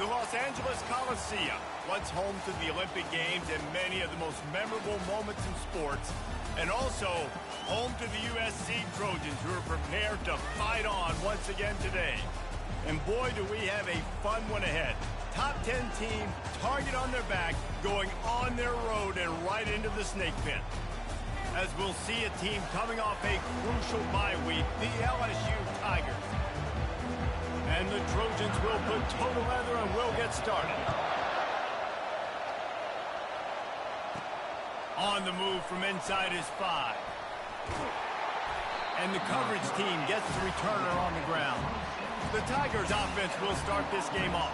The Los Angeles Coliseum, once home to the Olympic Games and many of the most memorable moments in sports, and also home to the USC Trojans, who are prepared to fight on once again today. And boy, do we have a fun one ahead. Top 10 team, target on their back, going on their road and right into the snake pit. As we'll see a team coming off a crucial bye week, the LSU Tigers. And the Trojans will put toe to leather and will get started. On the move from inside his 5. And the coverage team gets the returner on the ground. The Tigers offense will start this game off.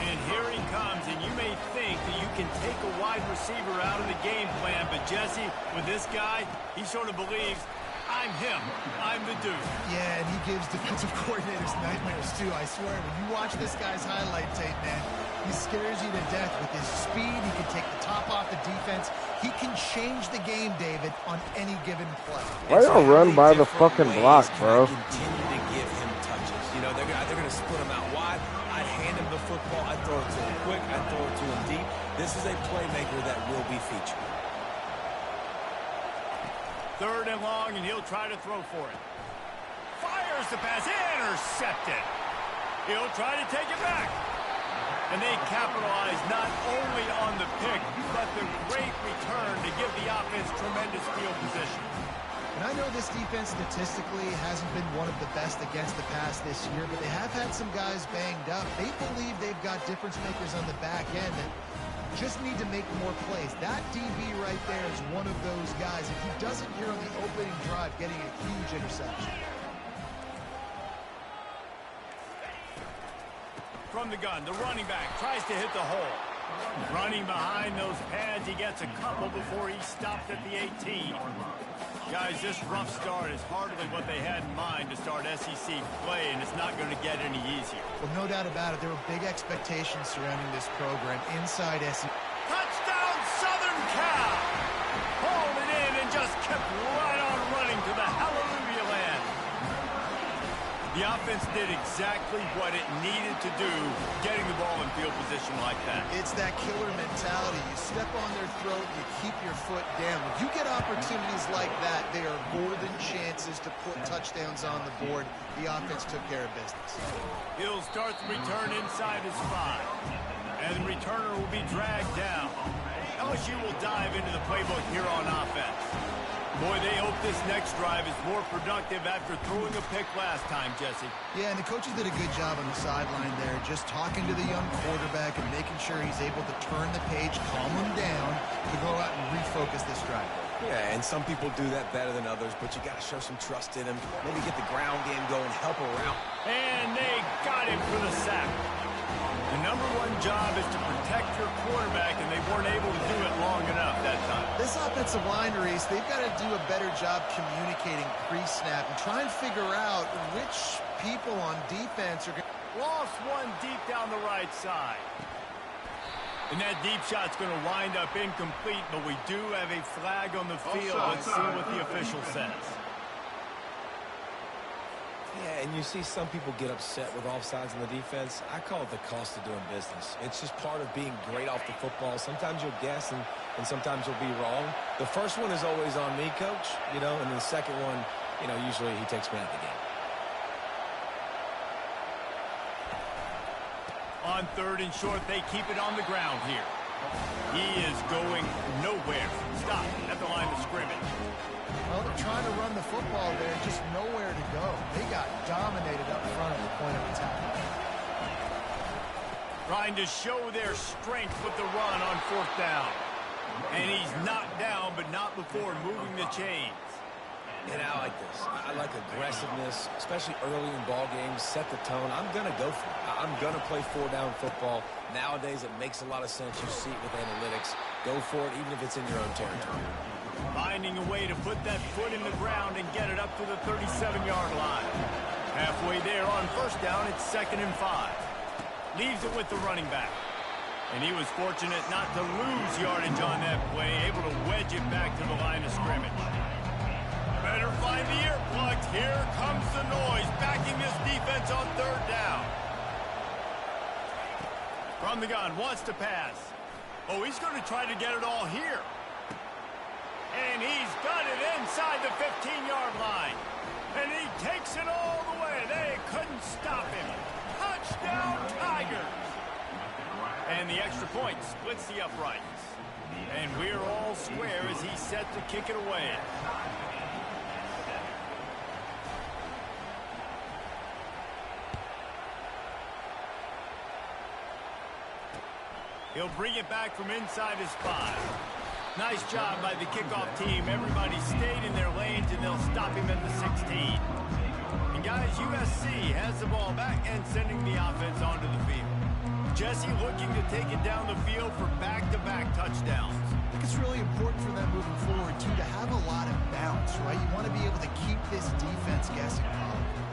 And here he comes, and you may think that you can take a wide receiver out of the game plan, but Jesse, with this guy, he sort of believes, I'm him. I'm the dude. Yeah, and he gives defensive coordinators nightmares, too. I swear, when you watch this guy's highlight tape, man, he scares you to death with his speed. He can take the top off the defense. He can change the game, David, on any given play. Why y'all run by the fucking block, bro? Continue to give him touches. You know, they're going to split him out wide. I'd hand him the football. I'd throw it to him quick. I'd throw it to him deep. This is a playmaker that will be featured. 3rd and long, and he'll try to throw for it. Fires the pass. Intercepted. He'll try to take it back. And they capitalize not only on the pick, but the great return to give the offense tremendous field position. And I know this defense statistically hasn't been one of the best against the pass this year, but they have had some guys banged up. They believe they've got difference makers on the back end that just need to make more plays. That DB right there is one of those guys. If he doesn't here on the opening drive, getting a huge interception. From the gun, the running back tries to hit the hole. Running behind those pads, he gets a couple before he stopped at the 18. Guys, this rough start is hardly what they had in mind to start SEC play, and it's not going to get any easier. Well, no doubt about it. There were big expectations surrounding this program inside SEC. Touchdown, Southern Cal! Hauled it in and just kept right on running to the hallelujah land. The offense did exactly what it needed to do, getting the ball in field position like that. It's that killer mentality. You step on their throat, you keep your foot down. When you get opportunities like that, they are golden chances to put touchdowns on the board. The offense took care of business. He'll start the return inside his 5. And the returner will be dragged down. LSU will dive into the playbook here on offense. Boy, they hope this next drive is more productive after throwing a pick last time, Jesse. Yeah, and the coaches did a good job on the sideline there, just talking to the young quarterback and making sure he's able to turn the page, calm him down, to go out and refocus this drive. Yeah, and some people do that better than others, but you got to show some trust in him. Maybe get the ground game going, help around. And they got him for the sack. The #1 job is to protect your quarterback, and they weren't able to do it long enough that time. This offensive line, Reese, they've got to do a better job communicating pre-snap and try and figure out which people on defense are going to... Lost one deep down the right side. And that deep shot's going to wind up incomplete, but we do have a flag on the field. Let's see what the official says. Yeah, and you see some people get upset with offsides in the defense. I call it the cost of doing business. It's just part of being great off the football. Sometimes you'll guess, and sometimes you'll be wrong. The first one is always on me, Coach, you know, and the second one, you know, usually he takes me out of the game. On 3rd and short, they keep it on the ground here. He is going nowhere. Stop at the line of scrimmage. Well, they're trying to run the football there, just nowhere to go. They got dominated up front at the point of attack. Trying to show their strength with the run on 4th down. And he's knocked down, but not before moving the chains. And I like this. I like aggressiveness, especially early in ball games. Set the tone. I'm going to go for it. I'm going to play 4-down football. Nowadays, it makes a lot of sense. You see it with analytics. Go for it, even if it's in your own territory. Finding a way to put that foot in the ground and get it up to the 37-yard line. Halfway there on 1st down, it's 2nd and 5. Leaves it with the running back. And he was fortunate not to lose yardage on that play, able to wedge it back to the line of scrimmage. Better find the earplugs. Here comes the noise, backing this defense on 3rd down. From the gun, wants to pass. Oh, he's going to try to get it all here. And he's got it inside the 15-yard line. And he takes it all the way. They couldn't stop him. Touchdown, Tigers. And the extra point splits the uprights. And we're all square as he's set to kick it away. He'll bring it back from inside his 5. Nice job by the kickoff team. Everybody stayed in their lanes, and they'll stop him at the 16. And guys, USC has the ball back and sending the offense onto the field. Jesse looking to take it down the field for back-to-back touchdowns. I think it's really important for them moving forward, too, to have a lot of balance, right? You want to be able to keep this defense guessing.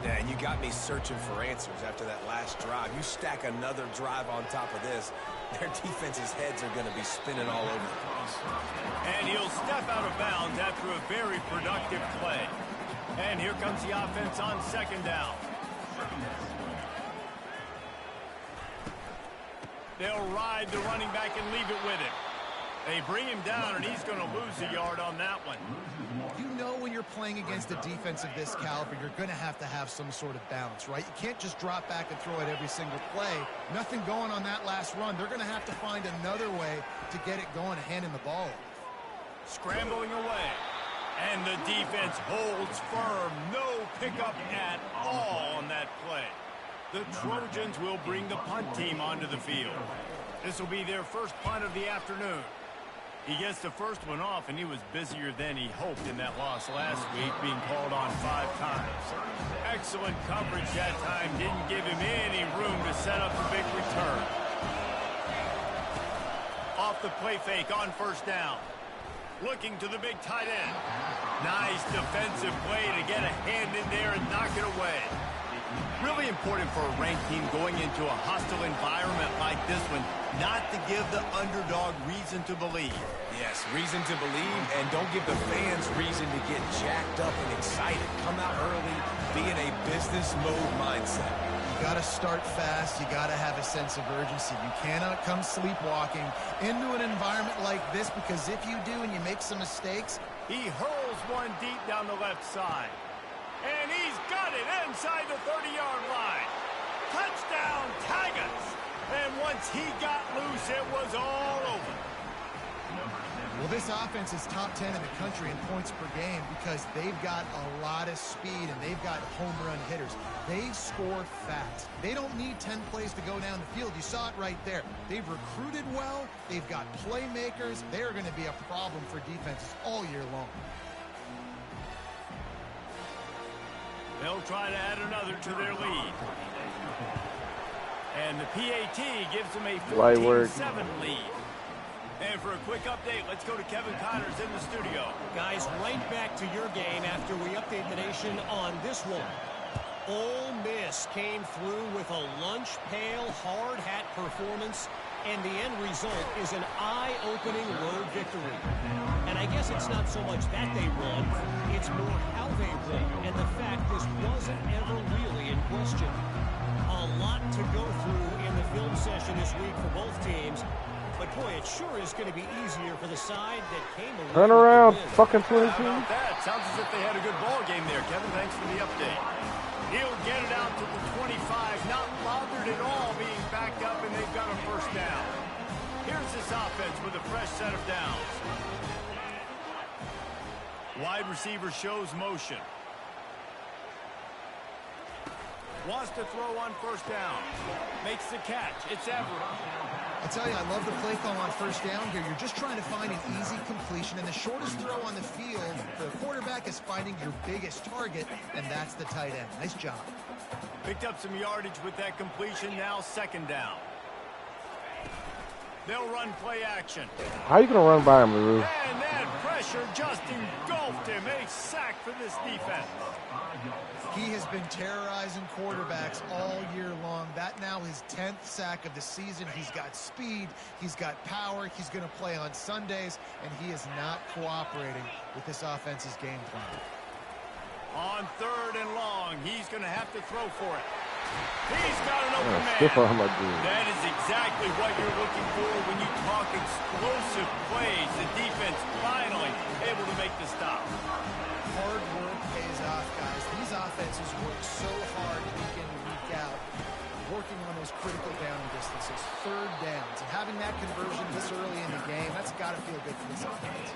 Yeah, and you got me searching for answers after that last drive. You stack another drive on top of this, their defense's heads are going to be spinning all over the place. And he'll step out of bounds after a very productive play. And here comes the offense on second down. They'll ride the running back and leave it with him. They bring him down, and he's going to lose a yard on that one. You know when you're playing against a defense of this caliber, you're going to have some sort of balance, right? You can't just drop back and throw it every single play. Nothing going on that last run. They're going to have to find another way to get it going, handing the ball off. Scrambling away. And the defense holds firm. No pickup at all on that play. The Trojans will bring the punt team onto the field. This will be their first punt of the afternoon. He gets the first one off, and he was busier than he hoped in that loss last week, being called on 5 times. Excellent coverage that time. Didn't give him any room to set up the big return. Off the play fake on first down. Looking to the big tight end. Nice defensive play to get a hand in there and knock it away. Really important for a ranked team going into a hostile environment like this one, not to give the underdog reason to believe. Yes, reason to believe, and don't give the fans reason to get jacked up and excited. Come out early, be in a business mode mindset. You got to start fast. You got to have a sense of urgency. You cannot come sleepwalking into an environment like this, because if you do and you make some mistakes. He hurls one deep down the left side. And he's got it inside the 30-yard line. Touchdown, Tigers. And once he got loose, it was all over. Well, this offense is top 10 in the country in points per game because they've got a lot of speed and they've got home run hitters. They score fast. They don't need 10 plays to go down the field. You saw it right there. They've recruited well. They've got playmakers. They're going to be a problem for defenses all year long. They'll try to add another to their lead. And the PAT gives them a 14-7 lead. And for a quick update, let's go to Kevin Connors in the studio. Guys, right back to your game after we update the nation on this one. Ole Miss came through with a lunch pail hard hat performance, and the end result is an eye-opening road victory. And I guess it's not so much that they won, it's more how they won, and the fact this wasn't ever really in question. A lot to go through in the film session this week for both teams, but boy, it sure is going to be easier for the side that came away. Turn around, fucking 22. How about that? Sounds as if they had a good ball game there, Kevin. Thanks for the update. He'll get it out to the 25, not bothered at all being backed up, and they've got a first down. Here's this offense with a fresh set of downs. Wide receiver shows motion. Wants to throw on first down. Makes the catch. It's Everett. I tell you, I love the play call on first down here. You're just trying to find an easy completion, and the shortest throw on the field, the quarterback is finding your biggest target, and that's the tight end. Nice job. Picked up some yardage with that completion. Now second down. They'll run play action. How you going to run by him, Lou? And that pressure just engulfed him. A sack for this defense. He has been terrorizing quarterbacks all year long. That now his 10th sack of the season. He's got speed. He's got power. He's going to play on Sundays, and he is not cooperating with this offense's game plan. On third and long, he's going to have to throw for it. He's got an Stiff on my dude. That is exactly what you're looking for when you talk explosive plays. The defense finally able to make the stop. Hard work pays off, guys. These offenses work so hard week in and week out, working on those critical down distances, third downs, and having that conversion this early in the game, that's got to feel good for this offense.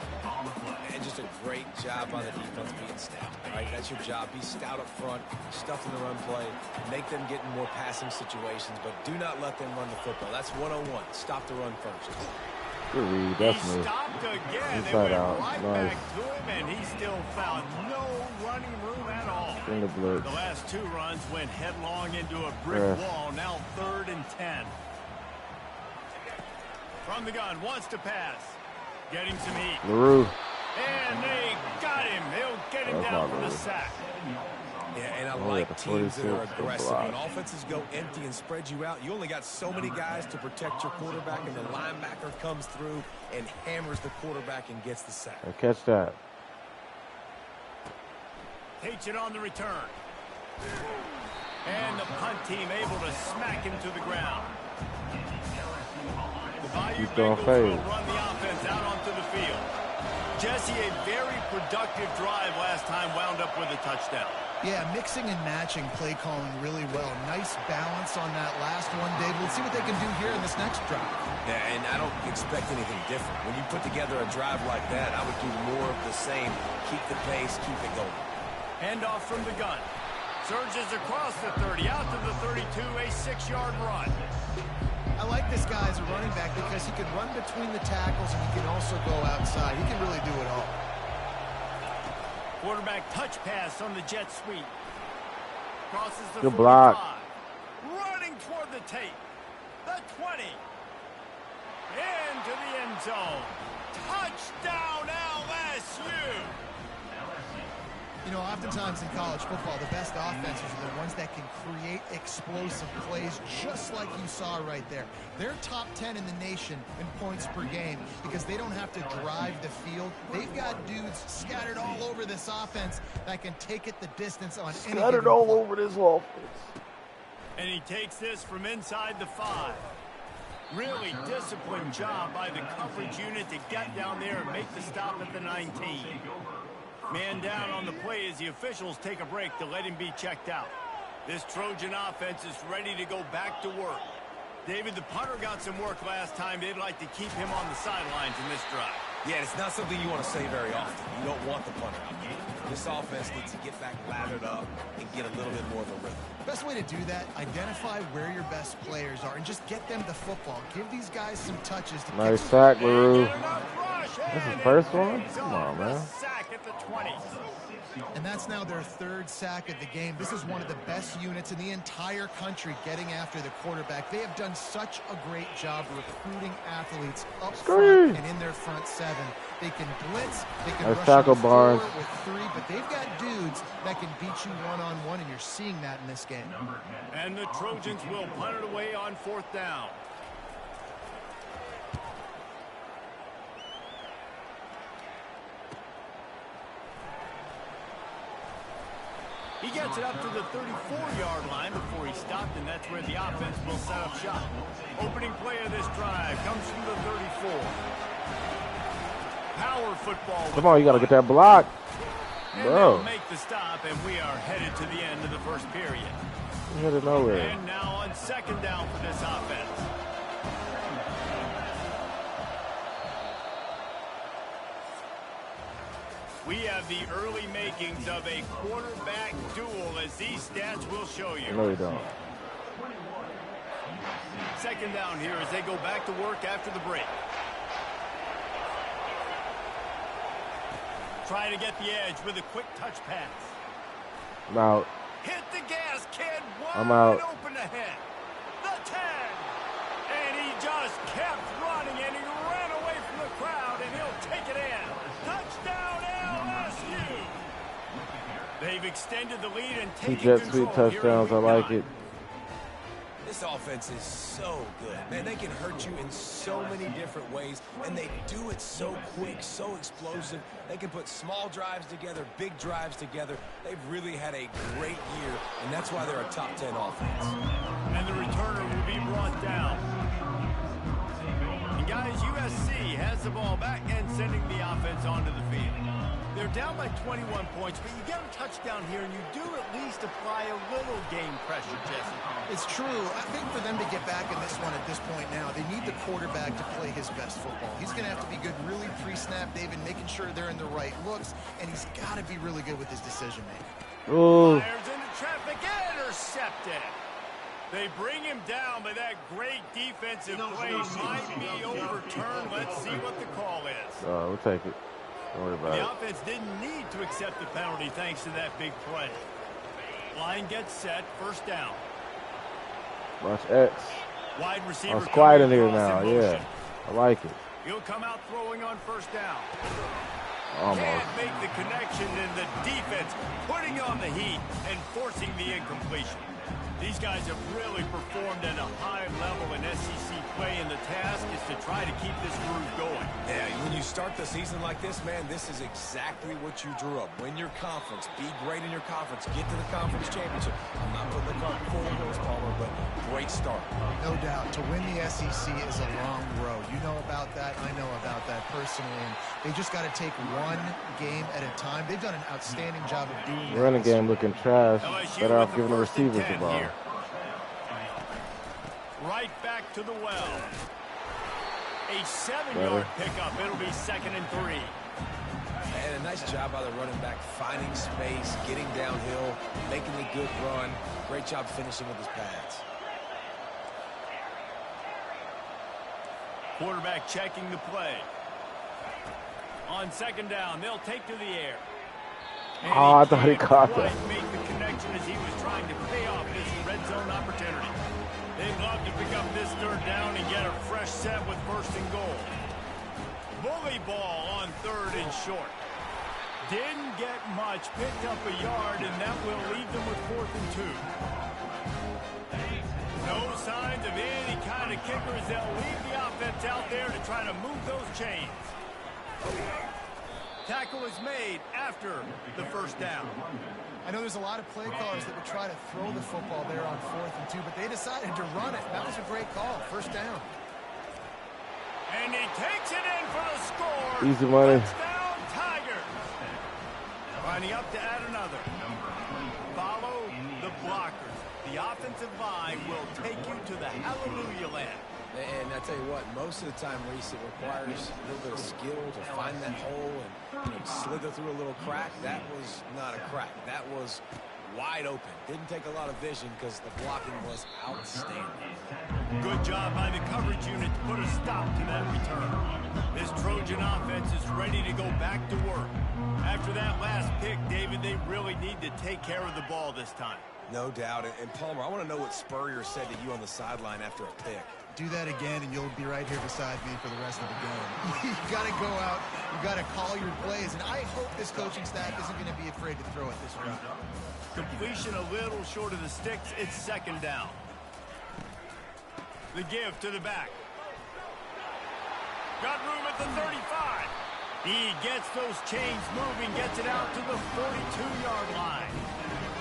And just a great job by the defense being stout, right? That's your job. Be stout up front, stuff in the run play, make them get in more passing situations, but do not let them run the football. That's 101. Stop the run first. Good read, definitely. He stopped again. They Inside went out. right Nice. back to him, and he still found no running room at all. In the blitz. The last two runs went headlong into a brick wall. Now 3rd and 10. From the gun, wants to pass. Getting some heat. LaRue. And they got him. They'll get him That's down not for the LaRue. sack. Yeah, and I Oh, like the teams that are 46 aggressive. block. When offenses go empty and spread you out, you only got so many guys to protect your quarterback, and the linebacker comes through and hammers the quarterback and gets the sack. Hey, catch that. Takes it on the return. And the punt team able to smack him to the ground. The Bayou Keep going Bengals fade. will run the offense out onto the field. Jesse, a very productive drive last time wound up with a touchdown. Yeah, mixing and matching play calling really well. Nice balance on that last one, David. Let's see what they can do here in this next drive. Yeah, and I don't expect anything different. When you put together a drive like that, I would do more of the same. Keep the pace, keep it going. Handoff from the gun. Surges across the 30, out to the 32, a 6-yard run. I like this guy as a running back because he can run between the tackles and he can also go outside. He can really do it all. Quarterback touch pass on the jet sweep. Crosses the Good 45. block. Running toward the tape. The 20. Into the end zone. Touchdown LSU. You know, oftentimes in college football, the best offenses are the ones that can create explosive plays just like you saw right there. They're top 10 in the nation in points per game because they don't have to drive the field. They've got dudes scattered all over this offense that can take it the distance on any given Scattered all play. over this offense. And he takes this from inside the 5. Really disciplined job by the coverage unit to get down there and make the stop at the 19. Man down on the play as the officials take a break to let him be checked out. This Trojan offense is ready to go back to work. David, the punter got some work last time. They'd like to keep him on the sidelines in this drive. Yeah, it's not something you want to say very often. You don't want the punter out there. This offense needs to get back lathered up and get a little bit more of a rhythm. Best way to do that, identify where your best players are and just get them the football. Give these guys some touches. To Nice get sack, And LaRue. get enough rush, That's his and first it one? ends Come on, the man. sack at the 20. And that's now their 3rd sack of the game. This is one of the best units in the entire country getting after the quarterback. They have done such a great job recruiting athletes up front and in their front 7. They can blitz, they can Nice rush tackle, on Barnes. 4 with 3, but they've got dudes that can beat you one-on-one, and you're seeing that in this game. And the Trojans will punt it away on 4th down. He gets it up to the 34-yard line before he stopped, and that's where the offense will set up shop. Opening play of this drive comes from the 34. Power football. Come on, you got to get that block. And Bro. they'll make the stop, and we are headed to the end of the first period. You hit it nowhere. And now on 2nd down for this offense. We have the early makings of a quarterback duel, as these stats will show you. No, you don't. 2nd down here as they go back to work after the break. Trying to get the edge with a quick touch pass. I'm out. Hit the gas, kid. I'm out. Open ahead. The 10. And he just kept running, and he ran away from the crowd, and he'll take it in. Touchdown, LSU. They've extended the lead and Two taken jet control sweep here in touchdowns. I week like 9. it. This offense is so good. Man, they can hurt you in so many different ways, and they do it so quick, so explosive. They can put small drives together, big drives together. They've really had a great year, and that's why they're a top 10 offense. And the return be brought down. And guys, USC has the ball back and sending the offense onto the field. They're down by 21 points, but you get a touchdown here, and you do at least apply a little game pressure, Jesse. It's true. I think for them to get back in this one at this point now, they need the quarterback to play his best football. He's going to have to be good really pre-snap, David, making sure they're in the right looks, and he's got to be really good with his decision-making. Ooh. Fires into traffic, intercepted. They bring him down, but that great defensive play might be overturned. Let's see what the call is. We'll take it. Don't worry about it. The offense didn't need to accept the penalty thanks to that big play. Line gets set, first down. Watch X. Wide receiver. It's quiet in here now, yeah. I like it. He'll come out throwing on first down. Almost. Can't make the connection, and the defense putting on the heat and forcing the incompletion. These guys have really performed at a high level in SEC play, and the task is to try to keep this groove going. Yeah, when you start the season like this, man, this is exactly what you drew up. Win your conference. Be great in your conference. Get to the conference championship. I'm not putting the cart before the horse, Palmer, but great start. No doubt. To win the SEC is a long road. You know about that. I know about that personally. And they just got to take one game at a time. They've done an outstanding job of doing that. Running game looking trash. LSU Better off with giving the first and receivers 10 the ball. here. Right back to the well. A 7-yard pickup. It'll be 2nd and 3. And a nice job by the running back, finding space, getting downhill, making a good run. Great job finishing with his pads. Quarterback checking the play. On 2nd down, they'll take to the air. And I thought he caught that. Make the connection as he was trying to pay off this red zone opportunity. They'd love to pick up this 3rd down and get a fresh set with 1st and goal. Bully ball on 3rd and short. Didn't get much, picked up a yard, and that will leave them with 4th and 2. No signs of any kind of kickers. They'll leave the offense out there to try to move those chains. Tackle is made after the 1st down. I know there's a lot of play callers that would try to throw the football there on 4th and 2, but they decided to run it. That was a great call. 1st down. And he takes it in for the score. Easy money. Touchdown, Tigers. Lining up to add another. Follow the blockers. The offensive line will take you to the hallelujah land. And I tell you what, most of the time, Reese, it requires a little bit of skill to find that hole and slither through a little crack. That was not a crack. That was wide open. Didn't take a lot of vision because the blocking was outstanding. Good job by the coverage unit to put a stop to that return. This Trojan offense is ready to go back to work. After that last pick, David, they really need to take care of the ball this time. No doubt. And Palmer, I want to know what Spurrier said to you on the sideline after a pick. Do that again, and you'll be right here beside me for the rest of the game. You got to go out. You got to call your plays, and I hope this coaching staff isn't going to be afraid to throw it this route. Completion a little short of the sticks. It's 2nd down. The give to the back. Got room at the 35. He gets those chains moving, gets it out to the 42-yard line.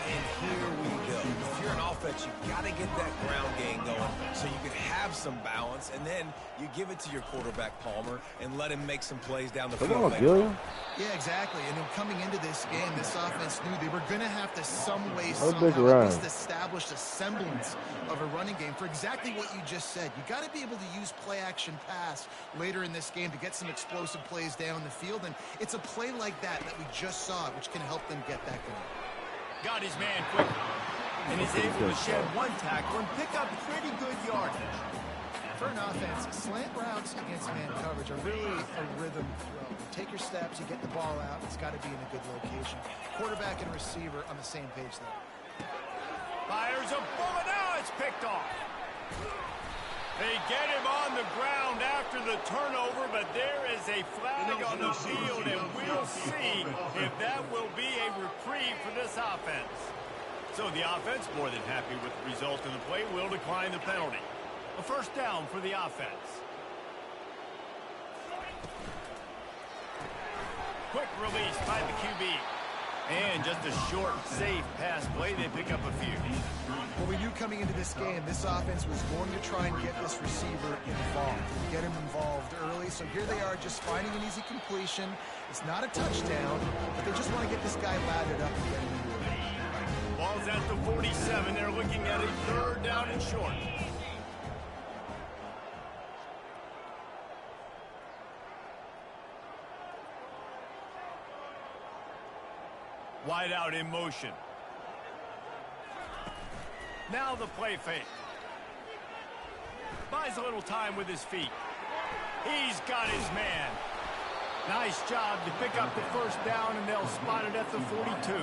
And here we go. If you're an offense, you've got to get that ground game going so you can have some balance, and then you give it to your quarterback, Palmer, and let him make some plays down the field. Come on, Gilliam. Yeah, exactly. And then coming into this game, this offense knew they were going to have to some way, big somehow, run. at least establish a semblance of a running game for exactly what you just said. You got to be able to use play-action pass later in this game to get some explosive plays down the field, and it's a play like that we just saw, which can help them get that going. Got his man quickly. And is able to shed one tackle and pick up pretty good yardage. For an offense, slant routes against man coverage are really a rhythm throw. You take your steps, you get the ball out, it's got to be in a good location. Quarterback and receiver on the same page there. Fires a bullet. Now it's picked off. They get him on the ground after the turnover, but there is a flag on the field, and we'll see if that will be a reprieve for this offense. So the offense, more than happy with the result of the play, will decline the penalty. A 1st down for the offense. Quick release by the QB. And just a short, safe pass play, they pick up a few. Well, we knew coming into this game, this offense was going to try and get this receiver involved, get him involved early. So here they are just finding an easy completion. It's not a touchdown, but they just want to get this guy lathered up and get him into it. Ball's at the 47. They're looking at a 3rd down and short. Wide out in motion. Now the play fake. Buys a little time with his feet. He's got his man. Nice job to pick up the 1st down, and they'll spot it at the 42.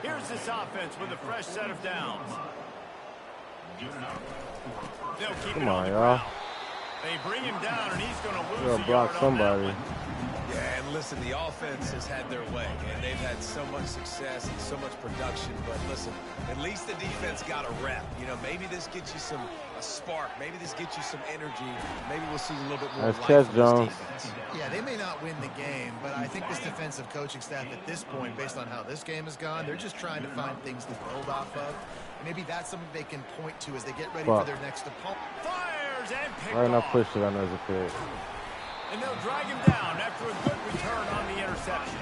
Here's this offense with a fresh set of downs. They'll keep it on the ground. They bring him down, and he's going to lose a yard on that one. Yeah, and listen, the offense has had their way, and they've had so much success and so much production. But listen, at least the defense got a rep. You know, maybe this gets you a spark. Maybe this gets you some energy. Maybe we'll see a little bit more life from this defense. Yeah, they may not win the game, but I think this defensive coaching staff at this point, based on how this game has gone, they're just trying to find things to build off of. And maybe that's something they can point to as they get ready for their next opponent. Fires and picked Right now, off. push it. I know it's a pick. And they'll drag him down after a good return on the interception.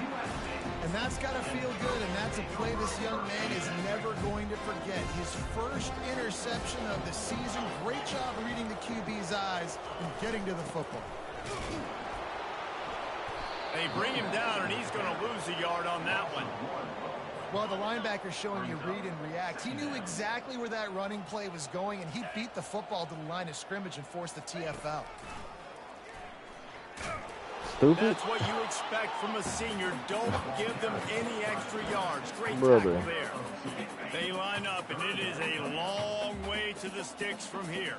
And that's got to feel good, and that's a play this young man is never going to forget. His first interception of the season. Great job reading the QB's eyes and getting to the football. They bring him down, and he's going to lose a yard on that one. Well, the linebacker's showing you read and react. He knew exactly where that running play was going, and he beat the football to the line of scrimmage and forced the TFL. Stupid. That's what you expect from a senior. Don't give them any extra yards. Great Brother. tackle there. They line up, and it is a long way to the sticks from here.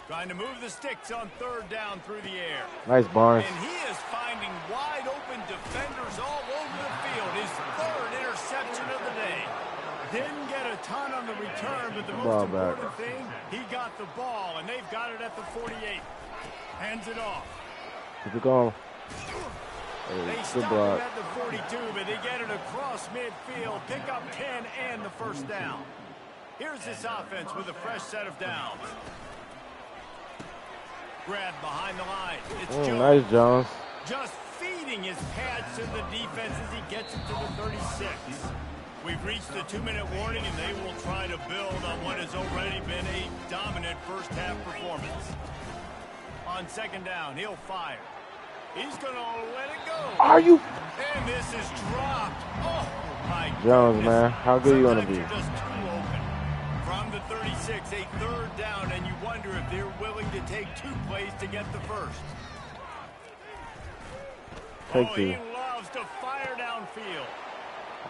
Trying to move the sticks on 3rd down through the air. Nice, Barnes. And he is finding wide open defenders all over the field. His 3rd interception of the day. Didn't get a ton on the return, but the most important thing, he got the ball, and they've got it at the 48. Hands it off. Keep it going. They stop him at the 42, but they get it across midfield, pick up 10 and the 1st down. Here's this offense with a fresh set of downs. Grab behind the line. It's Jones. Nice, Jones. Just feeding his pads to the defense as he gets it to the 36. We've reached the 2-minute warning, and they will try to build on what has already been a dominant first-half performance. On 2nd down, he'll fire. He's going to let it go. Are you? And this is dropped. Oh, my Jones, goodness. man. How good are you going to be? Sometimes you're just too open. From the 36, a 3rd down, and you wonder if they're willing to take 2 plays to get the 1st. He loves to fire downfield.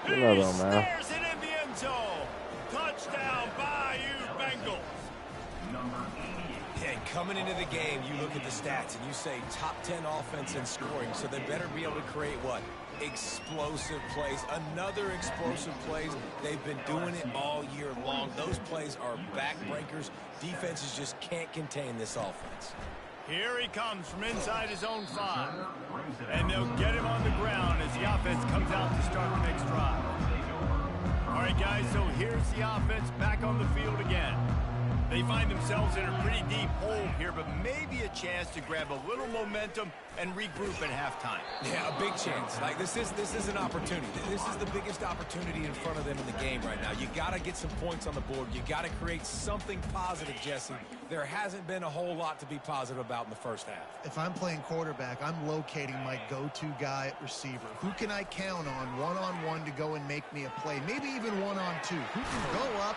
He snares it in the end zone. Touchdown, Bayou Bengals. And coming into the game, you look at the stats and you say top 10 offense in scoring, so they better be able to create what? Explosive plays. Another explosive plays. They've been doing it all year long. Those plays are backbreakers. Defenses just can't contain this offense. Here he comes from inside his own 5. And they'll get him on the ground as the offense comes out to start the next drive. All right, guys, so here's the offense back on the field again. They find themselves in a pretty deep hole here, but maybe a chance to grab a little momentum and regroup at halftime. Yeah, a big chance. Like this is an opportunity. This is the biggest opportunity in front of them in the game right now. You got to get some points on the board. You got to create something positive, Jesse. There hasn't been a whole lot to be positive about in the first half. If I'm playing quarterback, I'm locating my go-to guy at receiver. Who can I count on one-on-one to go and make me a play? Maybe even one-on-two. Who can go up,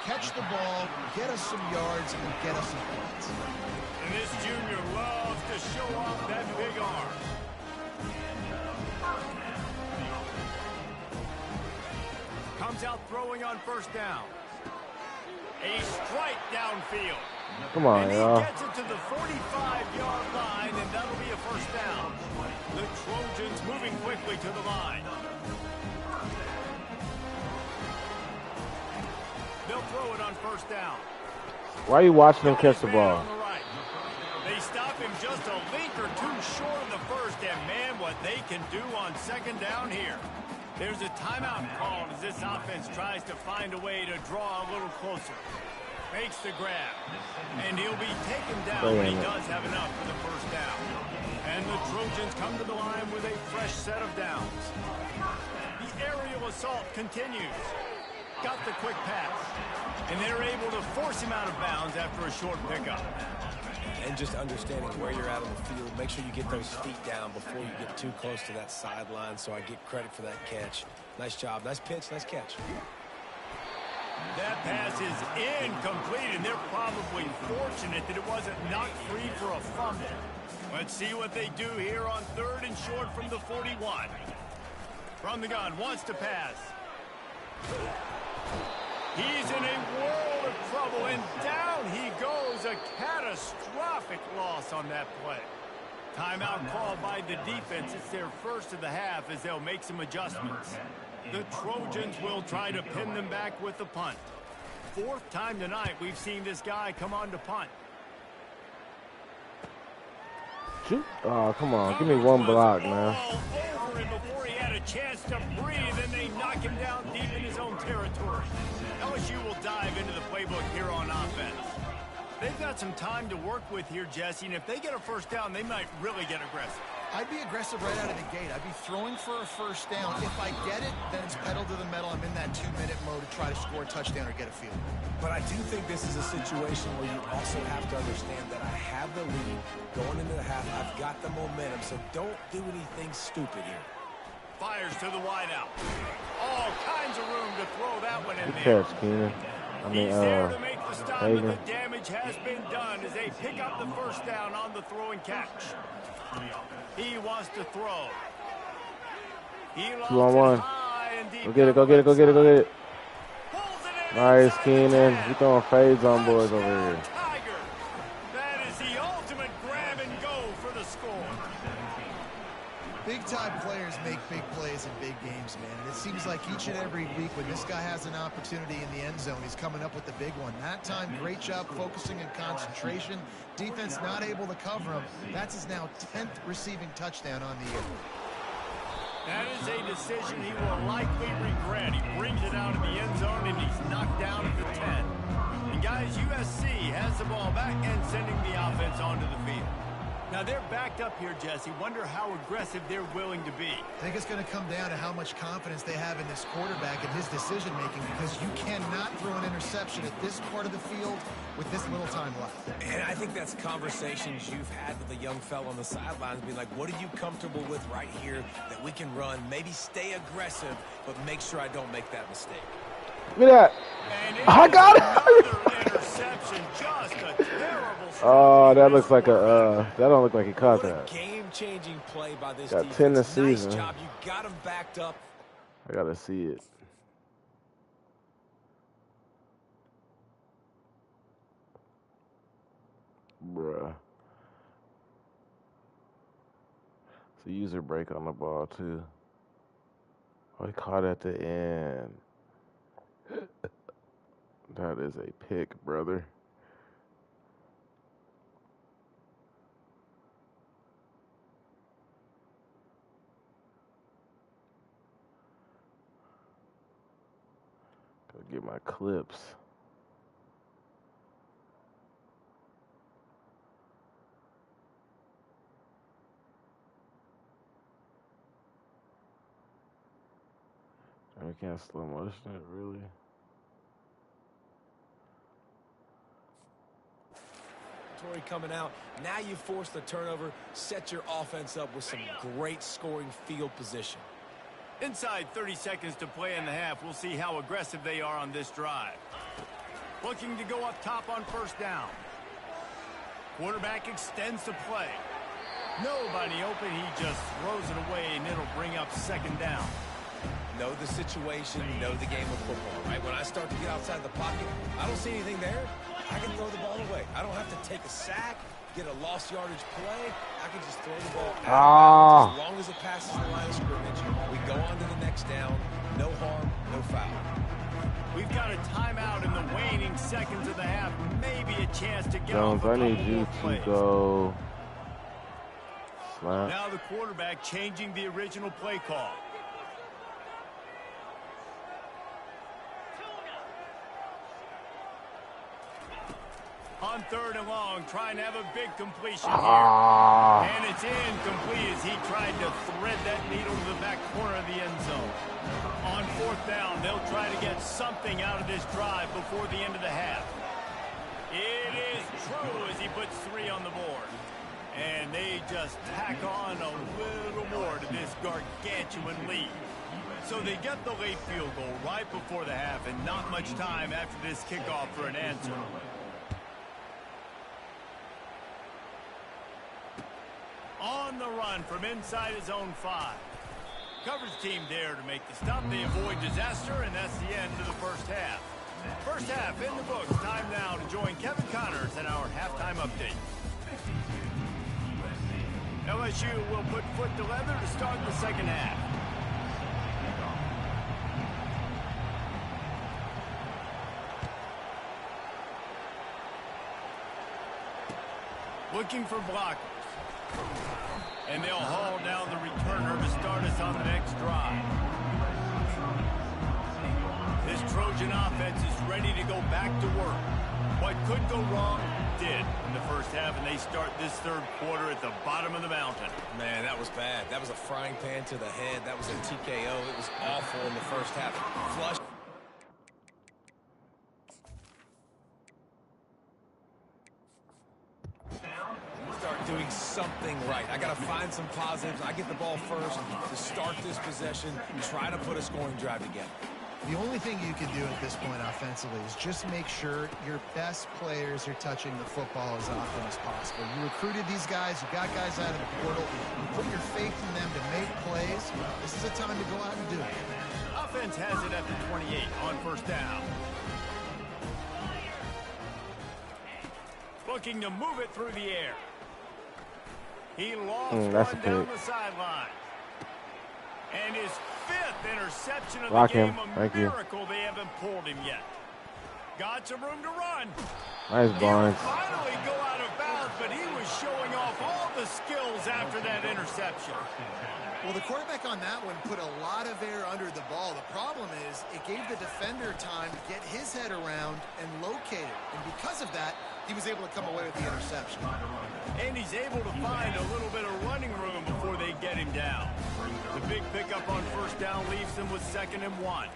catch the ball, get us some yards, and get us some points. And this junior loves to show off that big arm. Comes out throwing on 1st down. A strike downfield. Come on, y'all. And he gets it to the 45-yard line, and that'll be a 1st down. The Trojans moving quickly to the line. They'll throw it on 1st down. Why are you watching them catch the ball? They stop him just a link or two short of the first, and man, what they can do on second down here. There's a timeout called as this offense tries to find a way to draw a little closer. Makes the grab, and he'll be taken down, but he does have enough for the first down. And the Trojans come to the line with a fresh set of downs. The aerial assault continues. Got the quick pass, and they're able to force him out of bounds after a short pickup. And just understanding where you're at on the field, make sure you get those feet down before you get too close to that sideline, so I get credit for that catch. Nice job. Nice pitch. Nice catch. That pass is incomplete, and they're probably fortunate that it wasn't knocked free for a fumble. Let's see what they do here on 3rd and short from the 41. From the gun, wants to pass. He's in a world of trouble, and down he goes. A catastrophic loss on that play. Timeout called by the defense. It's their first of the half as they'll make some adjustments. The Trojans will try to pin them back with the punt. 4th time tonight we've seen this guy come on to punt. Oh, come on. Give me one block, man. Over him before he had a chance to breathe, and they knock him down deep in his own territory. LSU will dive into the playbook here on offense. They've got some time to work with here, Jesse, and if they get a first down, they might really get aggressive. I'd be aggressive right out of the gate. I'd be throwing for a first down. If I get it, then it's pedal to the metal. I'm in that 2-minute mode to try to score a touchdown or get a field. But I do think this is a situation where you also have to understand that I have the lead going into the half. I've got the momentum, so don't do anything stupid here. Fires to the wideout. All kinds of room to throw that one in Good there. catch, Keenan. He's there to make the stop, and the damage has been done as they pick up the first down on the throw and catch. He wants to throw. He lost 2-on-1. it high and deep. Go get it, go get it, go get it, go get it. Nice, Keenan. We're throwing fades on boys over here. Tiger. That is the ultimate grab and go for the score. Big-time players make big plays in big games, man. And it seems like each and every week when this guy has an opportunity in the end zone, he's coming up with the big one. That time, great job focusing and concentration. Defense not able to cover him. That's his now 10th receiving touchdown on the year. That is a decision he will likely regret. He brings it out of the end zone, and he's knocked down at the 10. And, guys, USC has the ball back and sending the offense onto the field. Now, they're backed up here, Jesse. Wonder how aggressive they're willing to be. I think it's going to come down to how much confidence they have in this quarterback and his decision-making, because you cannot throw an interception at this part of the field with this little time left. And I think that's conversations you've had with a young fella on the sidelines, being like, what are you comfortable with right here that we can run? Maybe stay aggressive, but make sure I don't make that mistake. Look at that. I got it. Another interception. Just a terrible. Oh, that looks like a, that don't look like he caught that. Game-changing play by this Got defense. 10 this season. Nice job. You got him backed up. I gotta see it. Bruh. It's a user break on the ball, too. Oh, he caught at the end. That is a pick, brother. Go get my clips. We can't slow motion it, really. Coming out. Now you force the turnover, set your offense up with some great scoring field position. Inside 30 seconds to play in the half. We'll see how aggressive they are on this drive. Looking to go up top on first down. Quarterback extends the play. Nobody open. He just throws it away, and it'll bring up second down. Know the situation, know the game of football, right? When I start to get outside the pocket, I don't see anything there. I can throw the ball away. I don't have to take a sack, get a lost yardage play. I can just throw the ball out. As long as it passes the line of scrimmage, we go on to the next down. No harm, no foul. We've got a timeout in the waning seconds of the half. Maybe a chance to get Jones, off I a need couple you more to plays. go slap. Now the quarterback changing the original play call. On 3rd and long, trying to have a big completion here. And it's incomplete as he tried to thread that needle to the back corner of the end zone. On 4th down, they'll try to get something out of this drive before the end of the half. It is true as he puts 3 on the board. And they just tack on a little more to this gargantuan lead. So they get the late field goal right before the half and not much time after this kickoff for an answer. On the run from inside his own 5. Coverage team there to make the stop. They avoid disaster, and that's the end of the first half. First half in the books. Time now to join Kevin Connors in our halftime update. LSU will put foot to leather to start the second half. Looking for blockers. And they'll haul down the returner to start us on the next drive. This Trojan offense is ready to go back to work. What could go wrong did in the first half, and they start this 3rd quarter at the bottom of the mountain. Man, that was bad. That was a frying pan to the head. That was a TKO. It was awful in the first half. Flush. Start doing something right. I got to find some positives. I get the ball first to start this possession, try to put a scoring drive together. The only thing you can do at this point offensively is just make sure your best players are touching the football as often as possible. You recruited these guys. You got guys out of the portal. You put your faith in them to make plays. This is a time to go out and do it. Offense has it at the 28 on 1st down. Looking to move it through the air. He lost one down the sideline. And his 5th interception of the game. A miracle they haven't pulled him yet. Got some room to run. Nice, Barnes. He finally go out of bounds, but he was showing off all the skills after that interception. Well, the quarterback on that one put a lot of air under the ball. The problem is it gave the defender time to get his head around and locate it. And because of that, he was able to come away with the interception. And he's able to find a little bit of running room before they get him down. The big pickup on 1st down leaves them with 2nd and 1.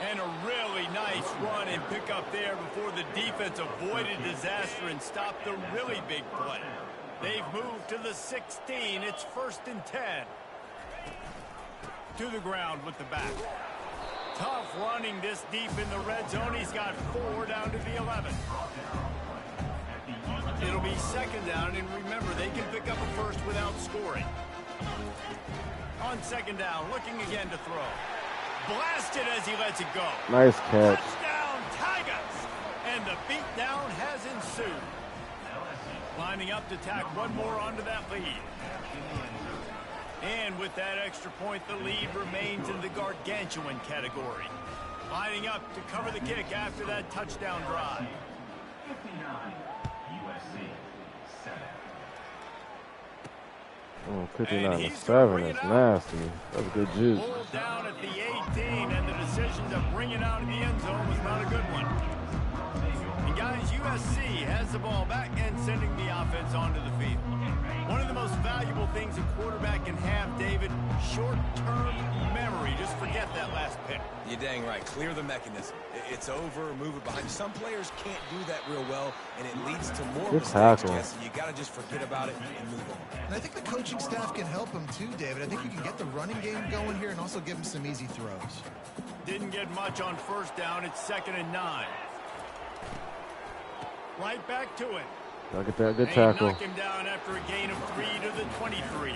And a really nice run and pickup there before the defense avoided disaster and stopped the really big play. They've moved to the 16. It's 1st and 10. To the ground with the back. Tough running this deep in the red zone. He's got 4 down to the 11. It'll be 2nd down, and remember, they can pick up a 1st without scoring. On 2nd down, looking again to throw. Blasted as he lets it go. Nice catch. Touchdown, Tigers! And the beatdown has ensued. Lining up to tack one more onto that lead. And with that extra point, the lead remains in the gargantuan category. Lining up to cover the kick after that touchdown drive. 59-7 is nasty. That's a good juice. Pulled down at the 18, and the decision to bring it out of the end zone was not a good one. And guys, USC has the ball back and sending the offense onto the field. One of the most valuable things a quarterback can have, David, short-term memory. Just forget that last pick. You're dang right. Clear the mechanism. It's over, move it behind. Some players can't do that real well, and it leads to more mistakes, Jesse. You got to just forget about it and move on. And I think the coaching staff can help him too, David. I think you can get the running game going here and also give him some easy throws. Didn't get much on 1st down. It's 2nd and 9. Right back to it. Look at that good tackle. Knock him down after a gain of 3 to the 23.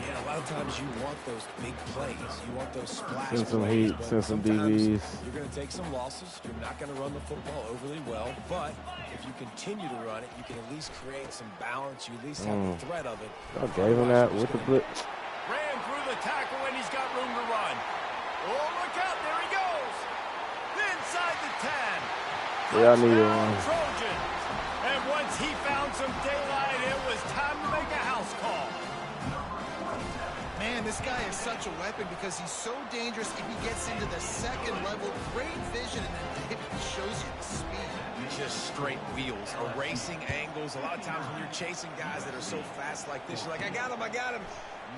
Yeah, a lot of times you want those big plays. You want those splash Send some plays, heat, send some DBs. You're going to take some losses. You're not going to run the football overly well. But if you continue to run it, you can at least create some balance. You at least have the threat of it. I gave him that with the blitz. Ran through the tackle, and he's got room to run. Oh, look out. There he goes. Inside the 10. Yeah, I needed one. Trojans. And once he found some daylight, it was time to make a house call. Man, this guy is such a weapon because he's so dangerous if he gets into the second level. Great vision, and then it shows you the speed. Just straight wheels, erasing angles. A lot of times when you're chasing guys that are so fast like this, you're like, I got him, I got him.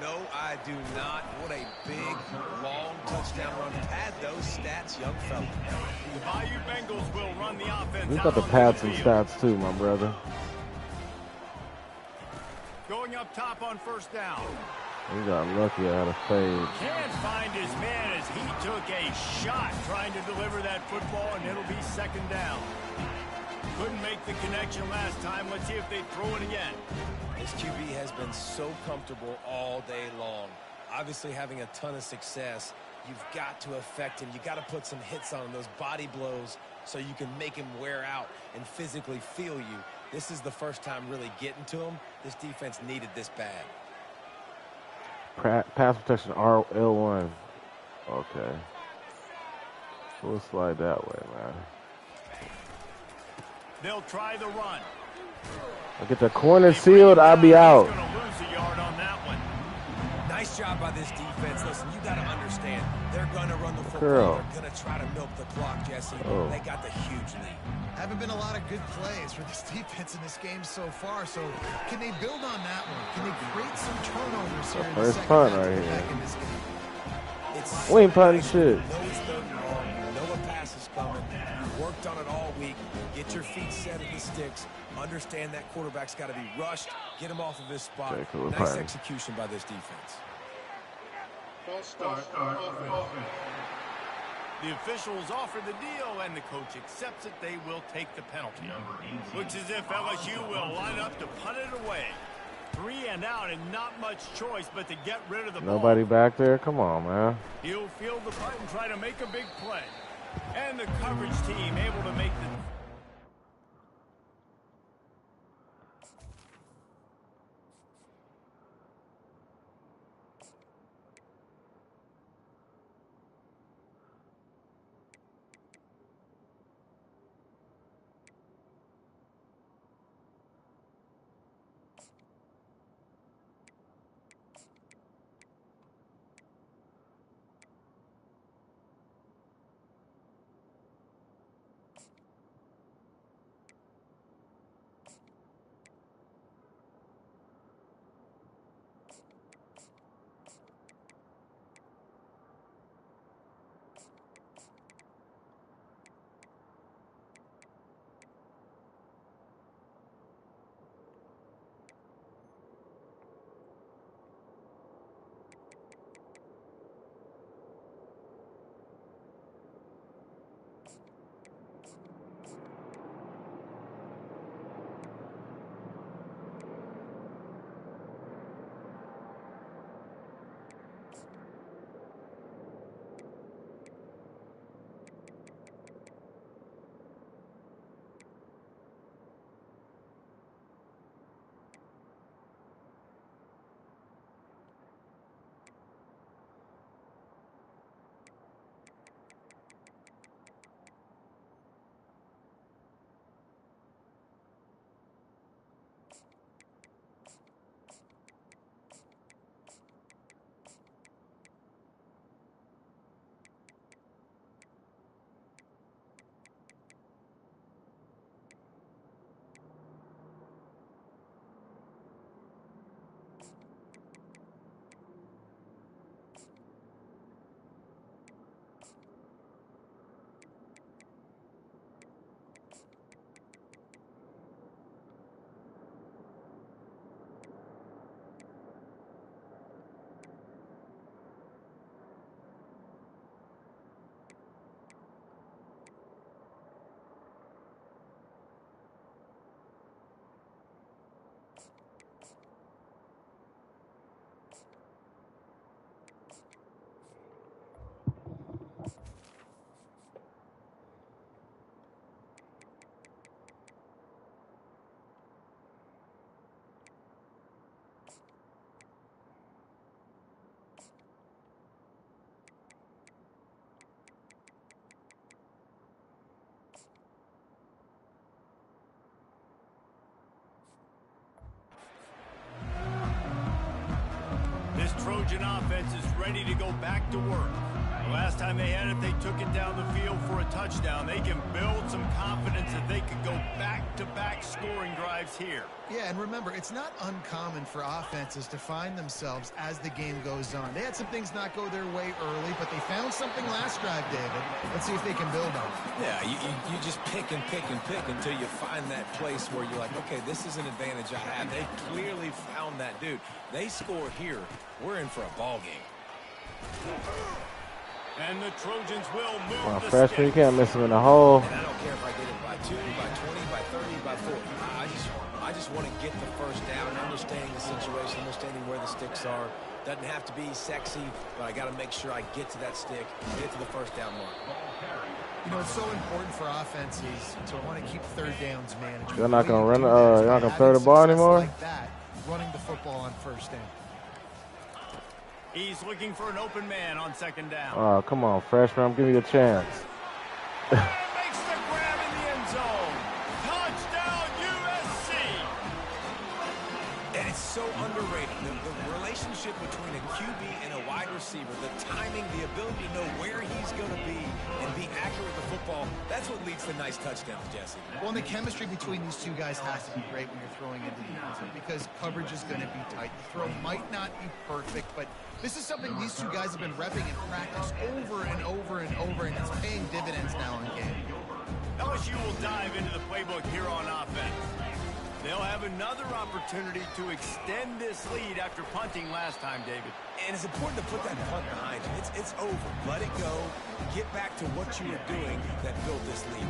No, I do not. What a big, long touchdown run. Pad those stats, young fella. The Bayou Bengals will run the offense. You got to pad some stats too, my brother. Going up top on first down. He got lucky I had a fade. Can't find his man as he took a shot trying to deliver that football, and it'll be second down. Couldn't make the connection last time. Let's see if they throw it again. This QB has been so comfortable all day long. Obviously having a ton of success. You've got to affect him. You got to put some hits on him, those body blows, so you can make him wear out and physically feel you. This is the first time really getting to him. This defense needed this bad. Pass protection L1. Okay. We'll slide that way, man. They'll try the run. I get the corner sealed, I'll be out. He's going to lose a yard on that one. Nice job by this defense. Listen, you got to understand, they're going to run the football. Girl. They're going to try to milk the clock, Jesse. Oh. They got the huge lead. Haven't been a lot of good plays for this defense in this game so far, so can they build on that one? Can they create some turnovers here in the First second punt half to right get here. back in this game? It's We ain't punting shit. You know it's third and long. You know a pass is coming. You worked on it all week. Get your feet set at the sticks. Understand that quarterback's got to be rushed. Get him off of his spot. Okay, cool. Nice Fine. execution by this defense. The officials offer the deal, and the coach accepts it. They will take the penalty. Looks as if LSU will line up to punt it away. 3 and out, and not much choice but to get rid of the Nobody ball. back there? Come on, man. He'll field the punt and try to make a big play. And the coverage team able to make the... Trojan offense is ready to go back to work. The last time they had it, they took it down the field for a touchdown. They can build some confidence that they could go back-to-back scoring drives here. Yeah, and remember, it's not uncommon for offenses to find themselves as the game goes on. They had some things not go their way early, but they found something last drive, David. Let's see if they can build on it. Yeah, you just pick and pick and pick until you find that place where you're like, okay, this is an advantage I have. They clearly found that dude. They score here, we're in for a ball game. And the Trojans will move the freshman, you sticks. can't miss him in the hole. And I don't care if I get it by 2, by 20, by 30, by 40. I just want to get the first down, understanding the situation, understanding where the sticks are. Doesn't have to be sexy, but I got to make sure I get to that stick, get to the first down mark. You know, it's so important for offenses to want to keep third downs managed. You're not going to run, you're not going to throw the ball anymore? Like that, running the football on first down. He's looking for an open man on second down. Oh, come on, freshman. I'm giving you a chance. And makes the grab in the end zone. Touchdown, USC. And it's so underrated. The relationship between a QB and a wide receiver, the timing, the ability to know where he's going to be and be accurate with the football, that's what leads to nice touchdowns, Jesse. Well, and the chemistry between these two guys has to be great when you're throwing into the end zone because coverage is going to be tight. The throw might not be perfect, but this is something these two guys have been repping in practice over and over and over, and it's paying dividends now in game. LSU will dive into the playbook here on offense. They'll have another opportunity to extend this lead after punting last time, David. And it's important to put that punt behind you. It's over. Let it go. Get back to what you were doing that built this lead.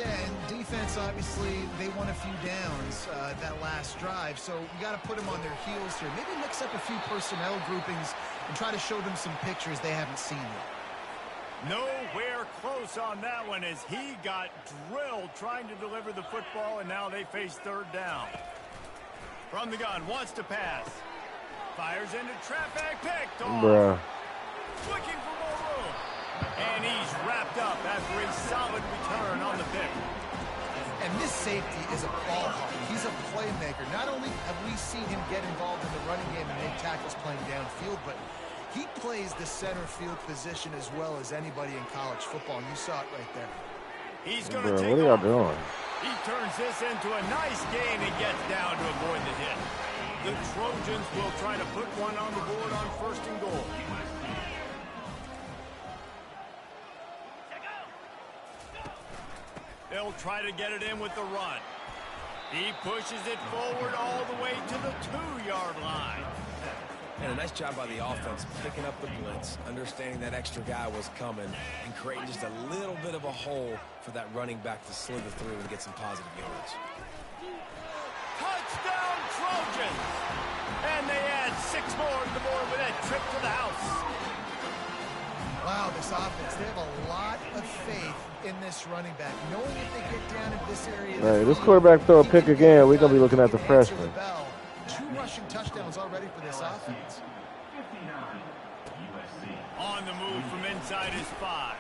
Yeah, and defense, obviously, they won a few downs that last drive, so you got to put them on their heels here. Maybe mix up a few personnel groupings and try to show them some pictures they haven't seen yet. Nowhere close on that one as he got drilled trying to deliver the football, and now they face third down. From the gun, wants to pass. Fires into traffic, picked off. Bruh. Looking for more room. And he's wrapped up after a solid return on the pick. And this safety is a ball hawk. He's a playmaker. Not only have we seen him get involved in the running game and make tackles playing downfield, but he plays the center field position as well as anybody in college football, and you saw it right there. He's going to take what are y'all off. doing? He turns this into a nice gain and gets down to avoid the hit. The Trojans will try to put one on the board on first and goal. They'll try to get it in with the run. He pushes it forward all the way to the 2-yard line. And a nice job by the offense picking up the blitz, understanding that extra guy was coming, and creating just a little bit of a hole for that running back to slither through and get some positive yards. Touchdown, Trojans! And they add 6 more to the board with that trip to the house. Wow, this offense, they have a lot of faith in this running back. Knowing if they get down in this area. Hey, this quarterback throw a pick again, we're going to be looking at the freshman. 2 rushing touchdowns already for this offense. On the move from inside his 5.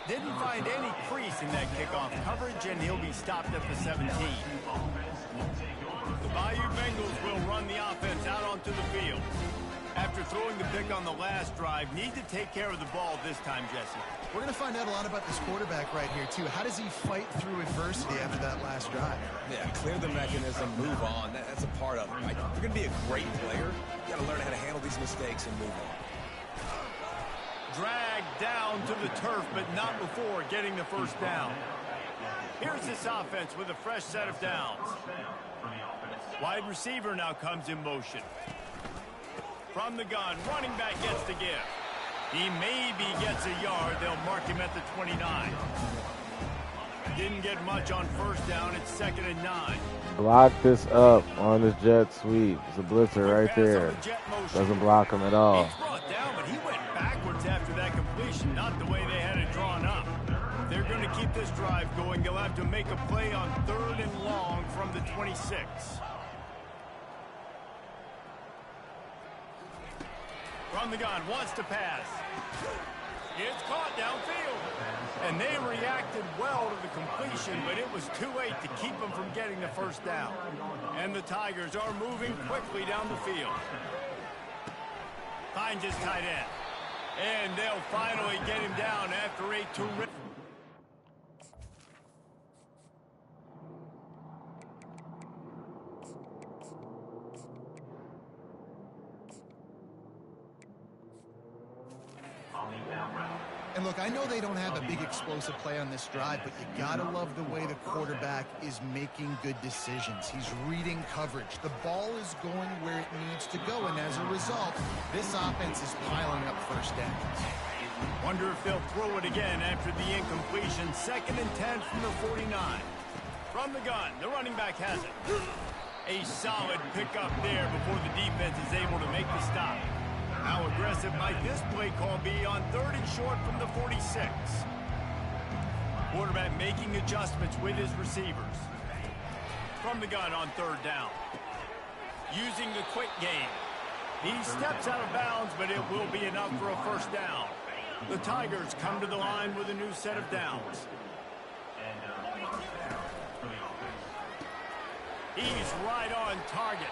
Didn't find any crease in that kickoff coverage, and he'll be stopped at the 17. The Bayou Bengals will run the offense out onto the field. After throwing the pick on the last drive, need to take care of the ball this time, Jesse. We're going to find out a lot about this quarterback right here, too. How does he fight through adversity after that last drive? Yeah, clear the mechanism, move on. That's a part of it, right? If you're going to be a great player, you got to learn how to handle these mistakes and move on. Dragged down to the turf, but not before getting the first down. Here's this offense with a fresh set of downs. Wide receiver now comes in motion. From the gun, running back gets the give. He maybe gets a yard. They'll mark him at the 29. Didn't get much on first down. It's 2nd and 9. Block this up on this jet sweep. It's a blitzer right there. Doesn't block him at all. He's brought down, but he went backwards after that completion. Not the way they had it drawn up. If they're going to keep this drive going, they'll have to make a play on 3rd and long from the 26. From the gun, wants to pass. It's caught downfield. And they reacted well to the completion, but it was too late to keep them from getting the first down. And the Tigers are moving quickly down the field. Finds his tight end. And they'll finally get him down after a terrific... And look, I know they don't have a big explosive play on this drive, but you gotta love the way the quarterback is making good decisions. He's reading coverage. The ball is going where it needs to go, and as a result, this offense is piling up first downs. Wonder if they'll throw it again after the incompletion. 2nd and 10 from the 49. From the gun, the running back has it. A solid pickup there before the defense is able to make the stop. How aggressive might this play call be on 3rd and short from the 46? Quarterback making adjustments with his receivers. From the gun on 3rd down. Using the quick game. He steps out of bounds, but it will be enough for a first down. The Tigers come to the line with a new set of downs. He's right on target.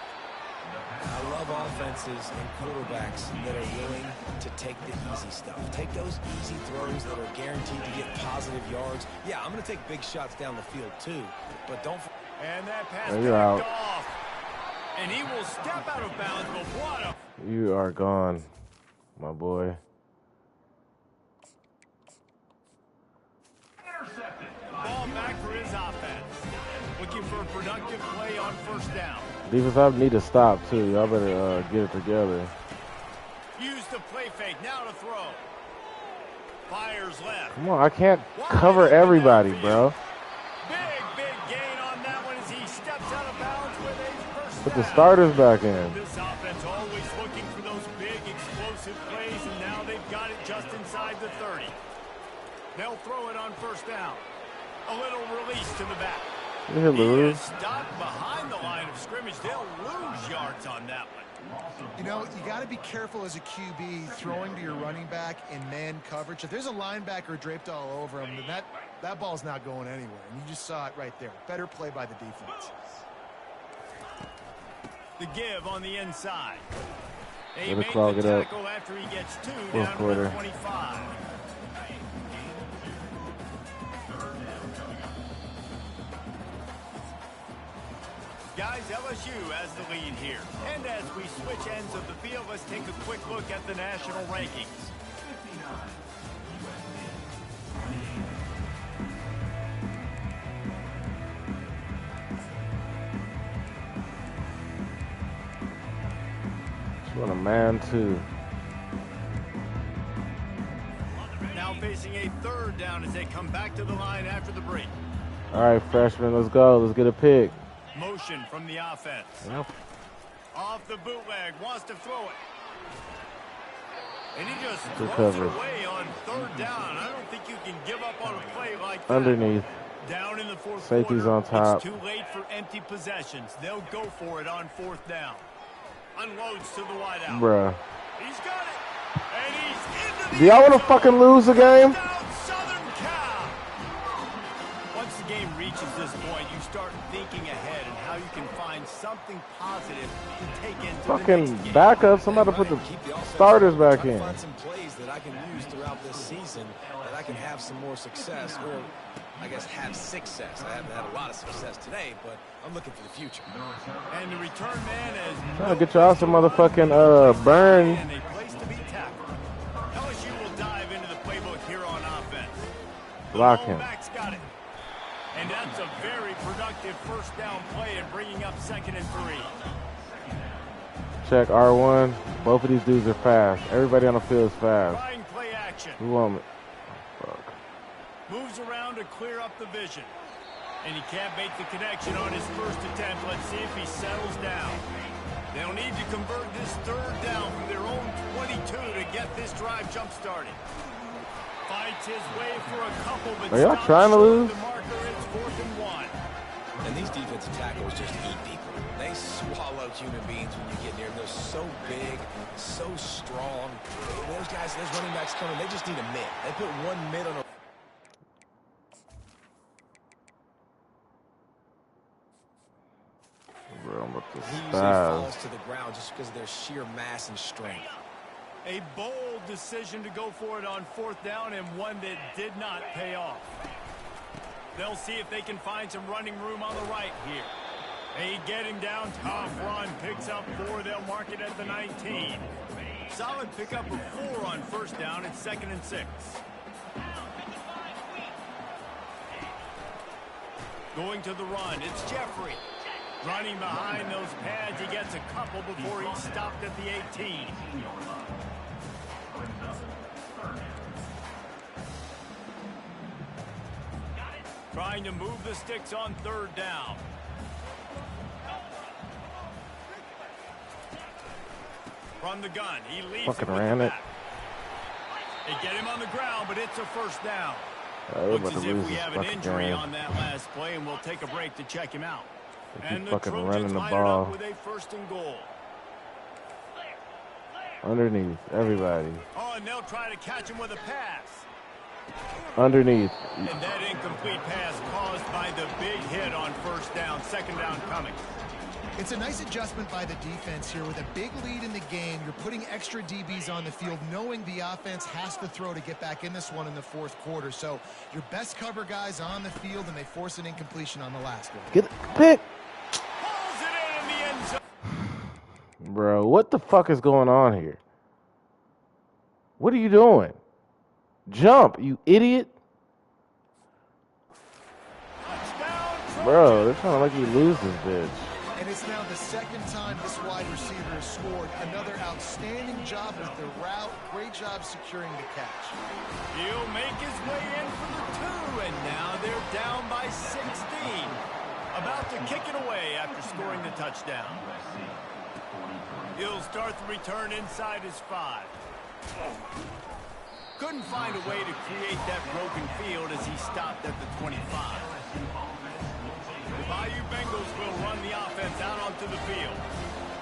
I love offenses and quarterbacks that are willing to take the easy stuff. Take those easy throws that are guaranteed to get positive yards. Yeah, I'm going to take big shots down the field too, but don't... And that pass you're out. off. And he will step out of bounds, but what a... You are gone, my boy. Ball back for his offense. Looking for a productive play on 1st down. Defense, I need to stop too. Y'all better get it together. Use the play fake. Now to throw. Fires left. Come on, I can't cover everybody, bro. Big gain on that one as he steps out of bounds with a first Put the down. starters back in. This offense always looking for those big explosive plays, and now they've got it just inside the 30. They'll throw it on 1st down. A little release to the back. He is stopped behind the line of scrimmage. They'll lose yards on that one. You know, you got to be careful as a QB throwing to your running back in man coverage. If there's a linebacker draped all over him, then that ball's not going anywhere. And you just saw it right there. Better play by the defense. The give on the inside. They Let made the clock the it up. tackle after he gets 2 Fourth down quarter. to the 25. Guys, LSU has the lead here. And as we switch ends of the field, let's take a quick look at the national rankings. What a man too. Now facing a 3rd down as they come back to the line after the break. All right, freshman, let's go. Let's get a pick. Motion from the offense. Yep. Off the bootleg, wants to throw it. And he just Good throws it coverage. away on 3rd down. I don't think you can give up on a play like that. Underneath. Down in the 4th Safety's quarter. on top. It's too late for empty possessions. They'll go for it on 4th down. Unloads to the wideout. Bruh. He's got it. And he's into the Do y'all want to end zone. fucking lose the game? Down Southern Cal. Once the game reaches this point, you start thinking ahead and how you can find something positive to take into Fucking the next game. back up. Somebody put the Keep the offense starters going. back Try to in. find some plays that I can use throughout this season that I can have some more success, or I guess have success. I haven't had a lot of success today, but I'm looking for the future. And the return man has Trying to get y'all some motherfucking burn. and a place to be tackled. LSU will dive into the playbook here on offense. Block The him. fullback's got it. And that's a very productive 1st down play and bringing up 2nd and 3. Check R1. Both of these dudes are fast. Everybody on the field is fast. Trying play action. Who want me? Fuck. Moves around to clear up the vision. And he can't make the connection on his first attempt. Let's see if he settles down. They'll need to convert this 3rd down from their own 22 to get this drive jump-started. Fights his way for a couple, but Are y'all stops trying to short of lose? the marker. It's 4th and 1. And these defensive tackles just eat people. They swallow human beings when you get near them. They're so big, so strong. Those guys, those running backs coming, they just need a mid. They put one mid on a... Bro, I'm about to He usually spaz. falls to the ground just because of their sheer mass and strength. A bold decision to go for it on 4th down, and one that did not pay off. They'll see if they can find some running room on the right here. A getting down, tough run, picks up 4. They'll mark it at the 19. Solid pickup of 4 on 1st down. It's 2nd and 6. Going to the run, it's Jeffrey. Running behind those pads, he gets a couple before he's stopped at the 18. Trying to move the sticks on 3rd down. From the gun, he leaves it with the back. They get him on the ground, but it's a 1st down. Looks as if we have an injury on that last play, and we'll take a break to check him out. And the Trojans line it up with a 1st and goal. Underneath, everybody. Oh, and they'll try to catch him with a pass. Underneath. And that incomplete pass caused by the big hit on 1st down. 2nd down coming. It's a nice adjustment by the defense here. With a big lead in the game, you're putting extra DBs on the field, knowing the offense has to throw to get back in this one in the 4th quarter. So your best cover guys on the field, and they force an incompletion on the last one. Get the pick. Pulls it in the end zone. Bro, what the fuck is going on here? What are you doing? Jump, you idiot. Touchdown, Bro, they're trying to make you lose this bitch. And it's now the 2nd time this wide receiver has scored. Another outstanding job with the route. Great job securing the catch. He'll make his way in for the 2, and now they're down by 16. About to kick it away after scoring the touchdown. He'll start the return inside his 5. Couldn't find a way to create that broken field as he stopped at the 25. The Bayou Bengals will run the offense out onto the field.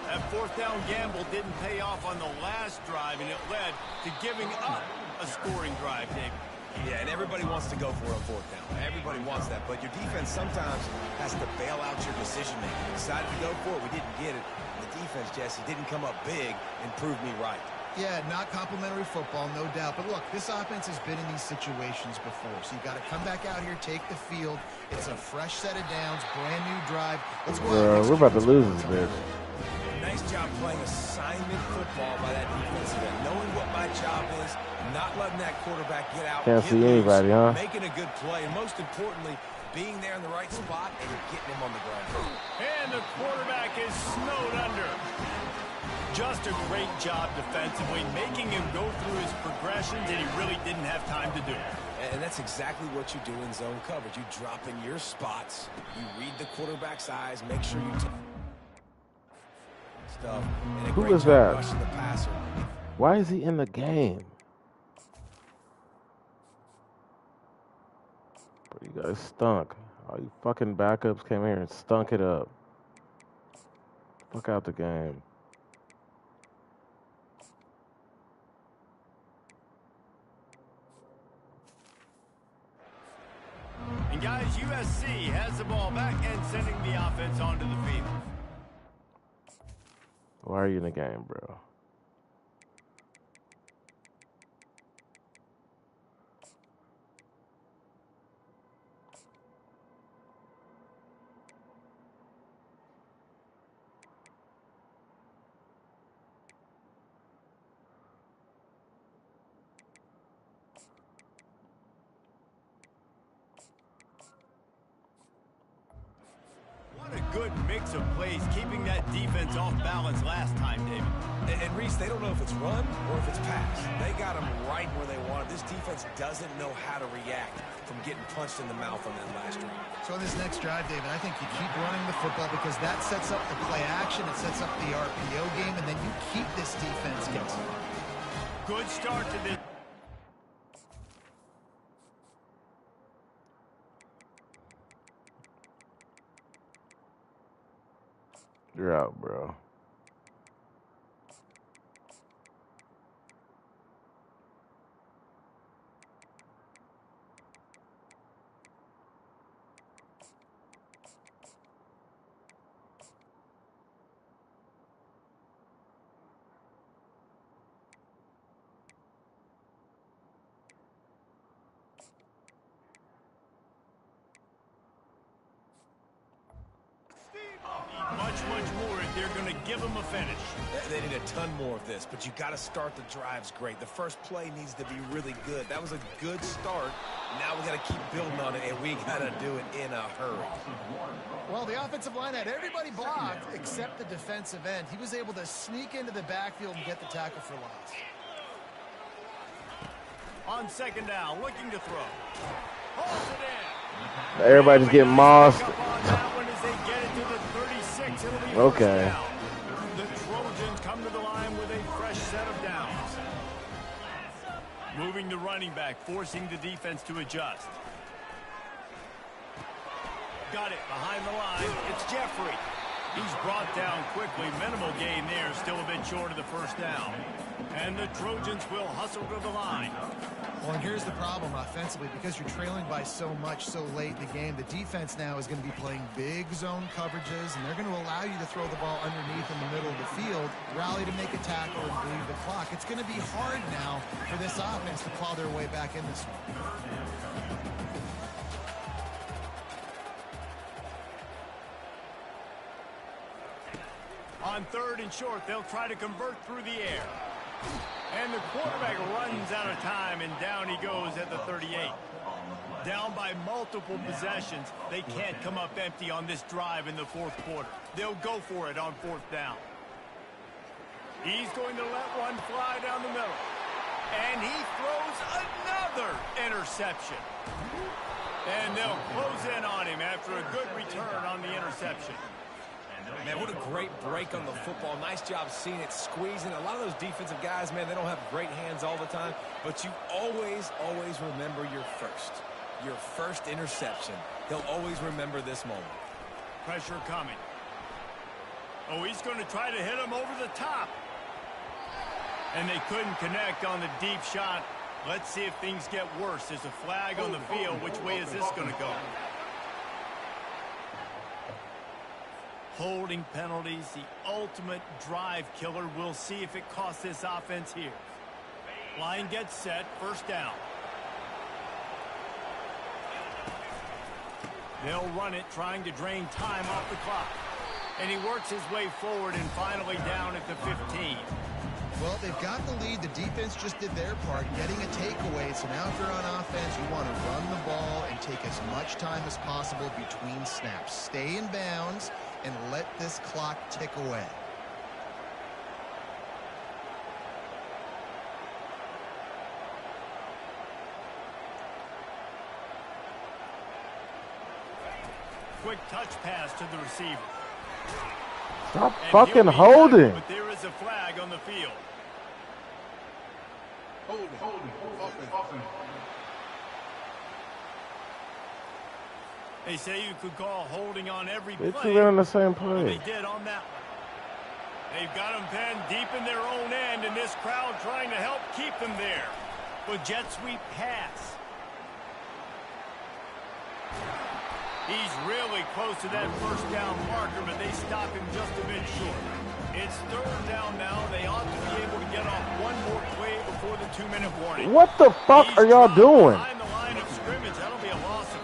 That 4th down gamble didn't pay off on the last drive, and it led to giving up a scoring drive, David. Yeah, and everybody wants to go for it on 4th down. Everybody wants that, but your defense sometimes has to bail out your decision-making. We decided to go for it. We didn't get it. The defense, Jesse, didn't come up big and prove me right. Yeah, not complimentary football, no doubt. But look, this offense has been in these situations before. So you got to come back out here, take the field. It's a fresh set of downs, brand new drive. Let's go. Bro, we're about to lose this bitch. Nice job playing assignment football by that defensive end. Knowing what my job is, not letting that quarterback get out. Can't see anybody, huh? Making a good play, and most importantly, being there in the right spot and getting him on the ground. And the quarterback is snowed under. Just a great job defensively, making him go through his progressions, and he really didn't have time to do it. And that's exactly what you do in zone coverage. You drop in your spots, you read the quarterback's eyes, make sure you stuff. And Who is that? Rushing the passer. Why is he in the game? Bro, you guys stunk. All you fucking backups came here and stunk it up. Fuck out the game. And guys, USC has the ball back and sending the offense onto the field. Why are you in the game, bro? What a good mix of plays, keeping that defense off balance last time, David. And Reese, they don't know if it's run or if it's pass. They got them right where they want it. This defense doesn't know how to react from getting punched in the mouth on that last drive. So on this next drive, David, I think you keep running the football because that sets up the play action, it sets up the RPO game, and then you keep this defense guessing. Good start to this. You're out, bro. they're going to give them a finish. They need a ton more of this, but you got to start the drives great. The first play needs to be really good. That was a good start. Now we got to keep building on it, and we got to do it in a hurry. Well, the offensive line had everybody blocked except the defensive end. He was able to sneak into the backfield and get the tackle for loss. On second down, looking to throw. Holds it in. Everybody just getting mossed. Okay. The Trojans come to the line with a fresh set of downs. Moving the running back, forcing the defense to adjust. Got it behind the line. It's Jeffrey. He's brought down quickly. Minimal gain there. Still a bit short of the first down. And the Trojans will hustle to the line. Well, and here's the problem offensively. Because you're trailing by so much so late in the game, the defense now is going to be playing big zone coverages, and they're going to allow you to throw the ball underneath in the middle of the field, rally to make a tackle, and bleed the clock. It's going to be hard now for this offense to claw their way back in this one. On third and short, they'll try to convert through the air. And the quarterback runs out of time, and down he goes at the 38. Down by multiple possessions. They can't come up empty on this drive in the fourth quarter. They'll go for it on fourth down. He's going to let one fly down the middle. And he throws another interception. And they'll close in on him after a good return on the interception. Man, what a great break on the football. Nice job seeing it squeezing. A lot of those defensive guys, man, they don't have great hands all the time, but you always remember your first interception. They'll always remember this moment. Pressure coming. Oh, he's going to try to hit him over the top. And they couldn't connect on the deep shot. Let's see if things get worse. There's a flag on the field. Which way is this going to go? Holding penalties, the ultimate drive killer. We'll see if it costs this offense here. Line gets set, first down. They'll run it, trying to drain time off the clock. And he works his way forward and finally down at the 15. Well, they've got the lead. The defense just did their part, getting a takeaway. So now if you're on offense, you want to run the ball and take as much time as possible between snaps. Stay in bounds and let this clock tick away. Quick touch pass to the receiver. Stop fucking holding. But there is a flag on the field. Holding. They say you could call holding on every play. It's in the same play. They did on that one. They've got them pinned deep in their own end, and this crowd trying to help keep them there. With jet sweep pass. He's really close to that first down marker, but they stop him just a bit short. It's third down now. They ought to be able to get off one more play before the 2-minute warning. What the fuck are y'all doing? Behind the line of scrimmage, that'll be a loss of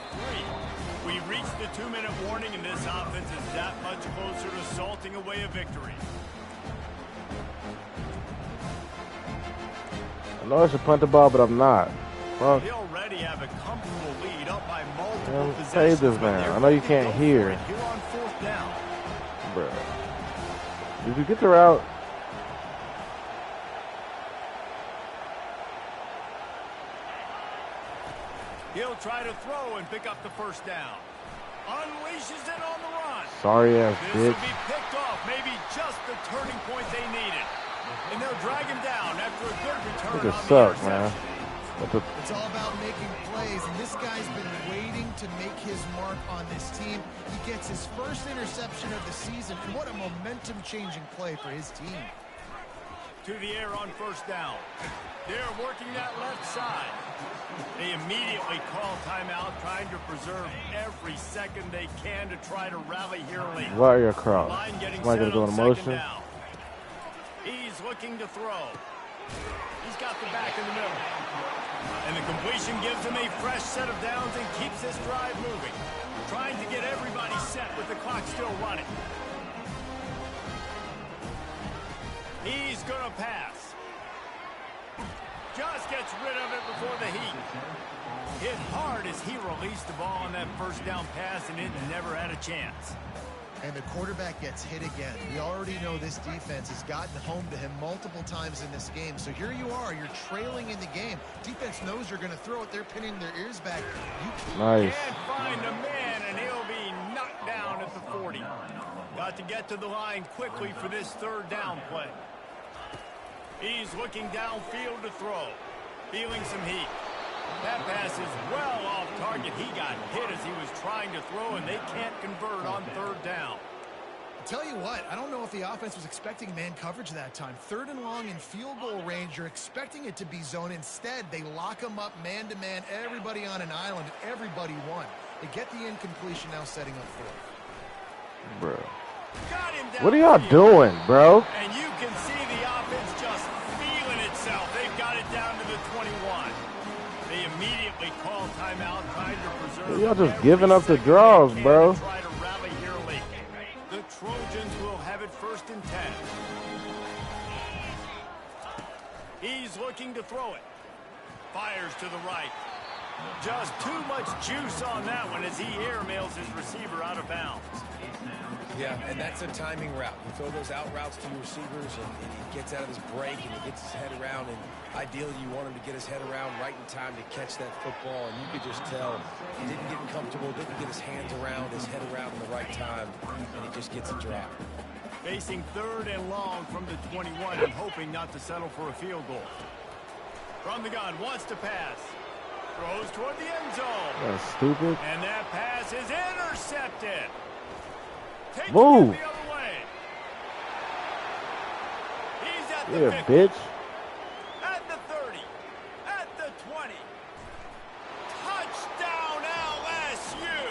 3. We reached the 2-minute warning, and this offense is that much closer to salting away a victory. I know I should punt the ball, but I'm not. Fuck. They already have a comfortable lead up by multiple Man, possessions. save this man. I know you can't hear. Here on fourth down. Bruh. Did you get the route? He'll try to throw and pick up the first down. Unleashes it on the run. Sorry ass This will bitch. be picked off. Maybe just the turning point they needed. And they'll drag him down after a good return It on just the sucks, man. interception. It's all about making plays, and this guy's been waiting to make his mark on this team. He gets his first interception of the season, and what a momentum-changing play for his team. To the air on first down. They're working that left side. They immediately call timeout, trying to preserve every second they can to try to rally here late. Why are you across? Line getting Am I set gonna go on in second motion? down. He's looking to throw. He's got the back in the middle. And the completion gives him a fresh set of downs and keeps this drive moving. Trying to get everybody set with the clock still running. He's going to pass. Just gets rid of it before the heat. Hit hard as he released the ball on that first down pass, and it never had a chance. And the quarterback gets hit again. We already know this defense has gotten home to him multiple times in this game. So here you are, you're trailing in the game. Defense knows you're going to throw it. They're pinning their ears back. Nice. Can't find a man, and he'll be knocked down at the 40. Got to get to the line quickly for this third down play. He's looking downfield to throw. Feeling some heat. That pass is well off target. He got hit as he was trying to throw, and they can't convert on third down. I'll tell you what, I don't know if the offense was expecting man coverage that time. Third and long in field goal range, you're expecting it to be zone. Instead, they lock them up man-to-man, everybody on an island, and everybody won. They get the incompletion, now setting up fourth. Bro. Got him down. What are y'all doing, bro? And you can see the offense just feeling itself. They've got it down to the 21. They immediately call timeout, trying to preserve. Y'all just giving up the draws, bro. Try to rally here late. The Trojans will have it first and 10. He's looking to throw it. Fires to the right. Just too much juice on that one as he airmails his receiver out of bounds. Yeah, and that's a timing route. You throw those out routes to your receivers, and he gets out of his break, and he gets his head around, and ideally you want him to get his head around right in time to catch that football, and you could just tell he didn't get comfortable, didn't get his hands around, his head around in the right time, and he just gets a drop. Facing third and long from the 21 and hoping not to settle for a field goal. From the gun, wants to pass. Throws toward the end zone. That's stupid. And that pass is intercepted. Move. The other way. He's at the Yeah, 50. bitch. At the 30. At the 20. Touchdown LSU.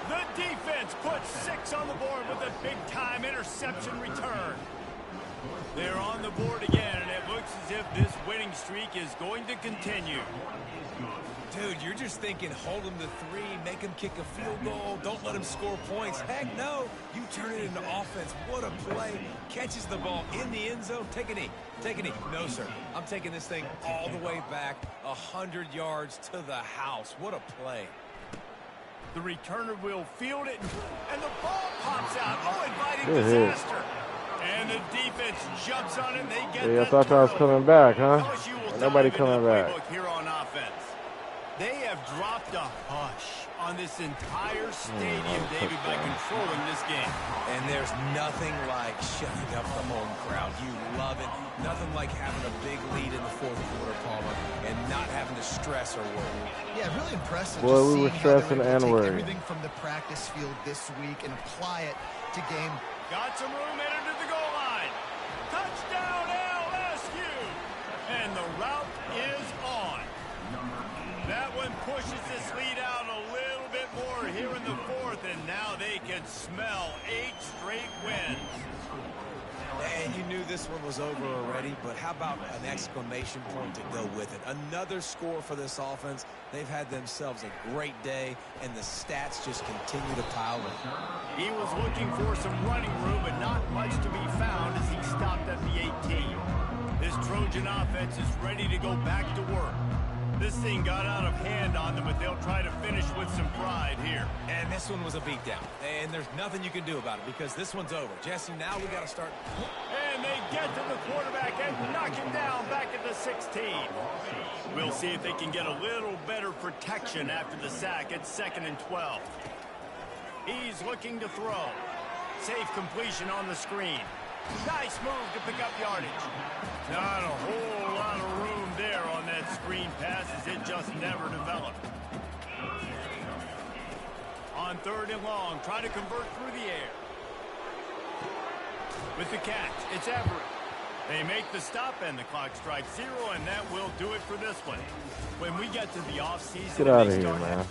The defense puts 6 on the board with a big-time interception return. They're on the board again, and it looks as if this winning streak is going to continue. Dude, you're just thinking, hold him to 3, make him kick a field goal, don't let him score points. Heck no, you turn it into offense. What a play. Catches the ball in the end zone. Take a knee. Take a knee. No, sir. I'm taking this thing all the way back 100 yards to the house. What a play. The returner will field it, and the ball pops out. Oh, inviting disaster. And the defense jumps on it. They get Yeah, I thought y'all was coming back, huh? Nobody coming back. Here on offense. They have dropped a hush on this entire stadium, David, by controlling this game. And there's nothing like shutting up the home crowd. You love it. Nothing like having a big lead in the fourth quarter, Palmer, and not having to stress or worry. Yeah, really impressive. Boy, just we were seeing how stressing they're able to and take worrying. everything from the practice field this week and apply it to game. Got some room headed to the goal line. Touchdown LSU. And the route is on. That one pushes this lead out a little bit more here in the fourth, and now they can smell 8 straight wins. And you knew this one was over already, but how about an exclamation point to go with it? Another score for this offense. They've had themselves a great day, and the stats just continue to pile in. He was looking for some running room, but not much to be found as he stopped at the 18. This Trojan offense is ready to go back to work. This thing got out of hand on them, but they'll try to finish with some pride here. And this one was a beatdown. And there's nothing you can do about it because this one's over. Jesse, now we got to start. And they get to the quarterback and knock him down back at the 16. We'll see if they can get a little better protection after the sack at 2nd and 12. He's looking to throw. Safe completion on the screen. Nice move to pick up yardage. Not a whole lot of room there on that screen pass as it just never developed. On 3rd and long, trying to convert through the air. With the catch, it's Everett. They make the stop and the clock strikes 0, and that will do it for this one. When we get to the offseason, Get out of here, man.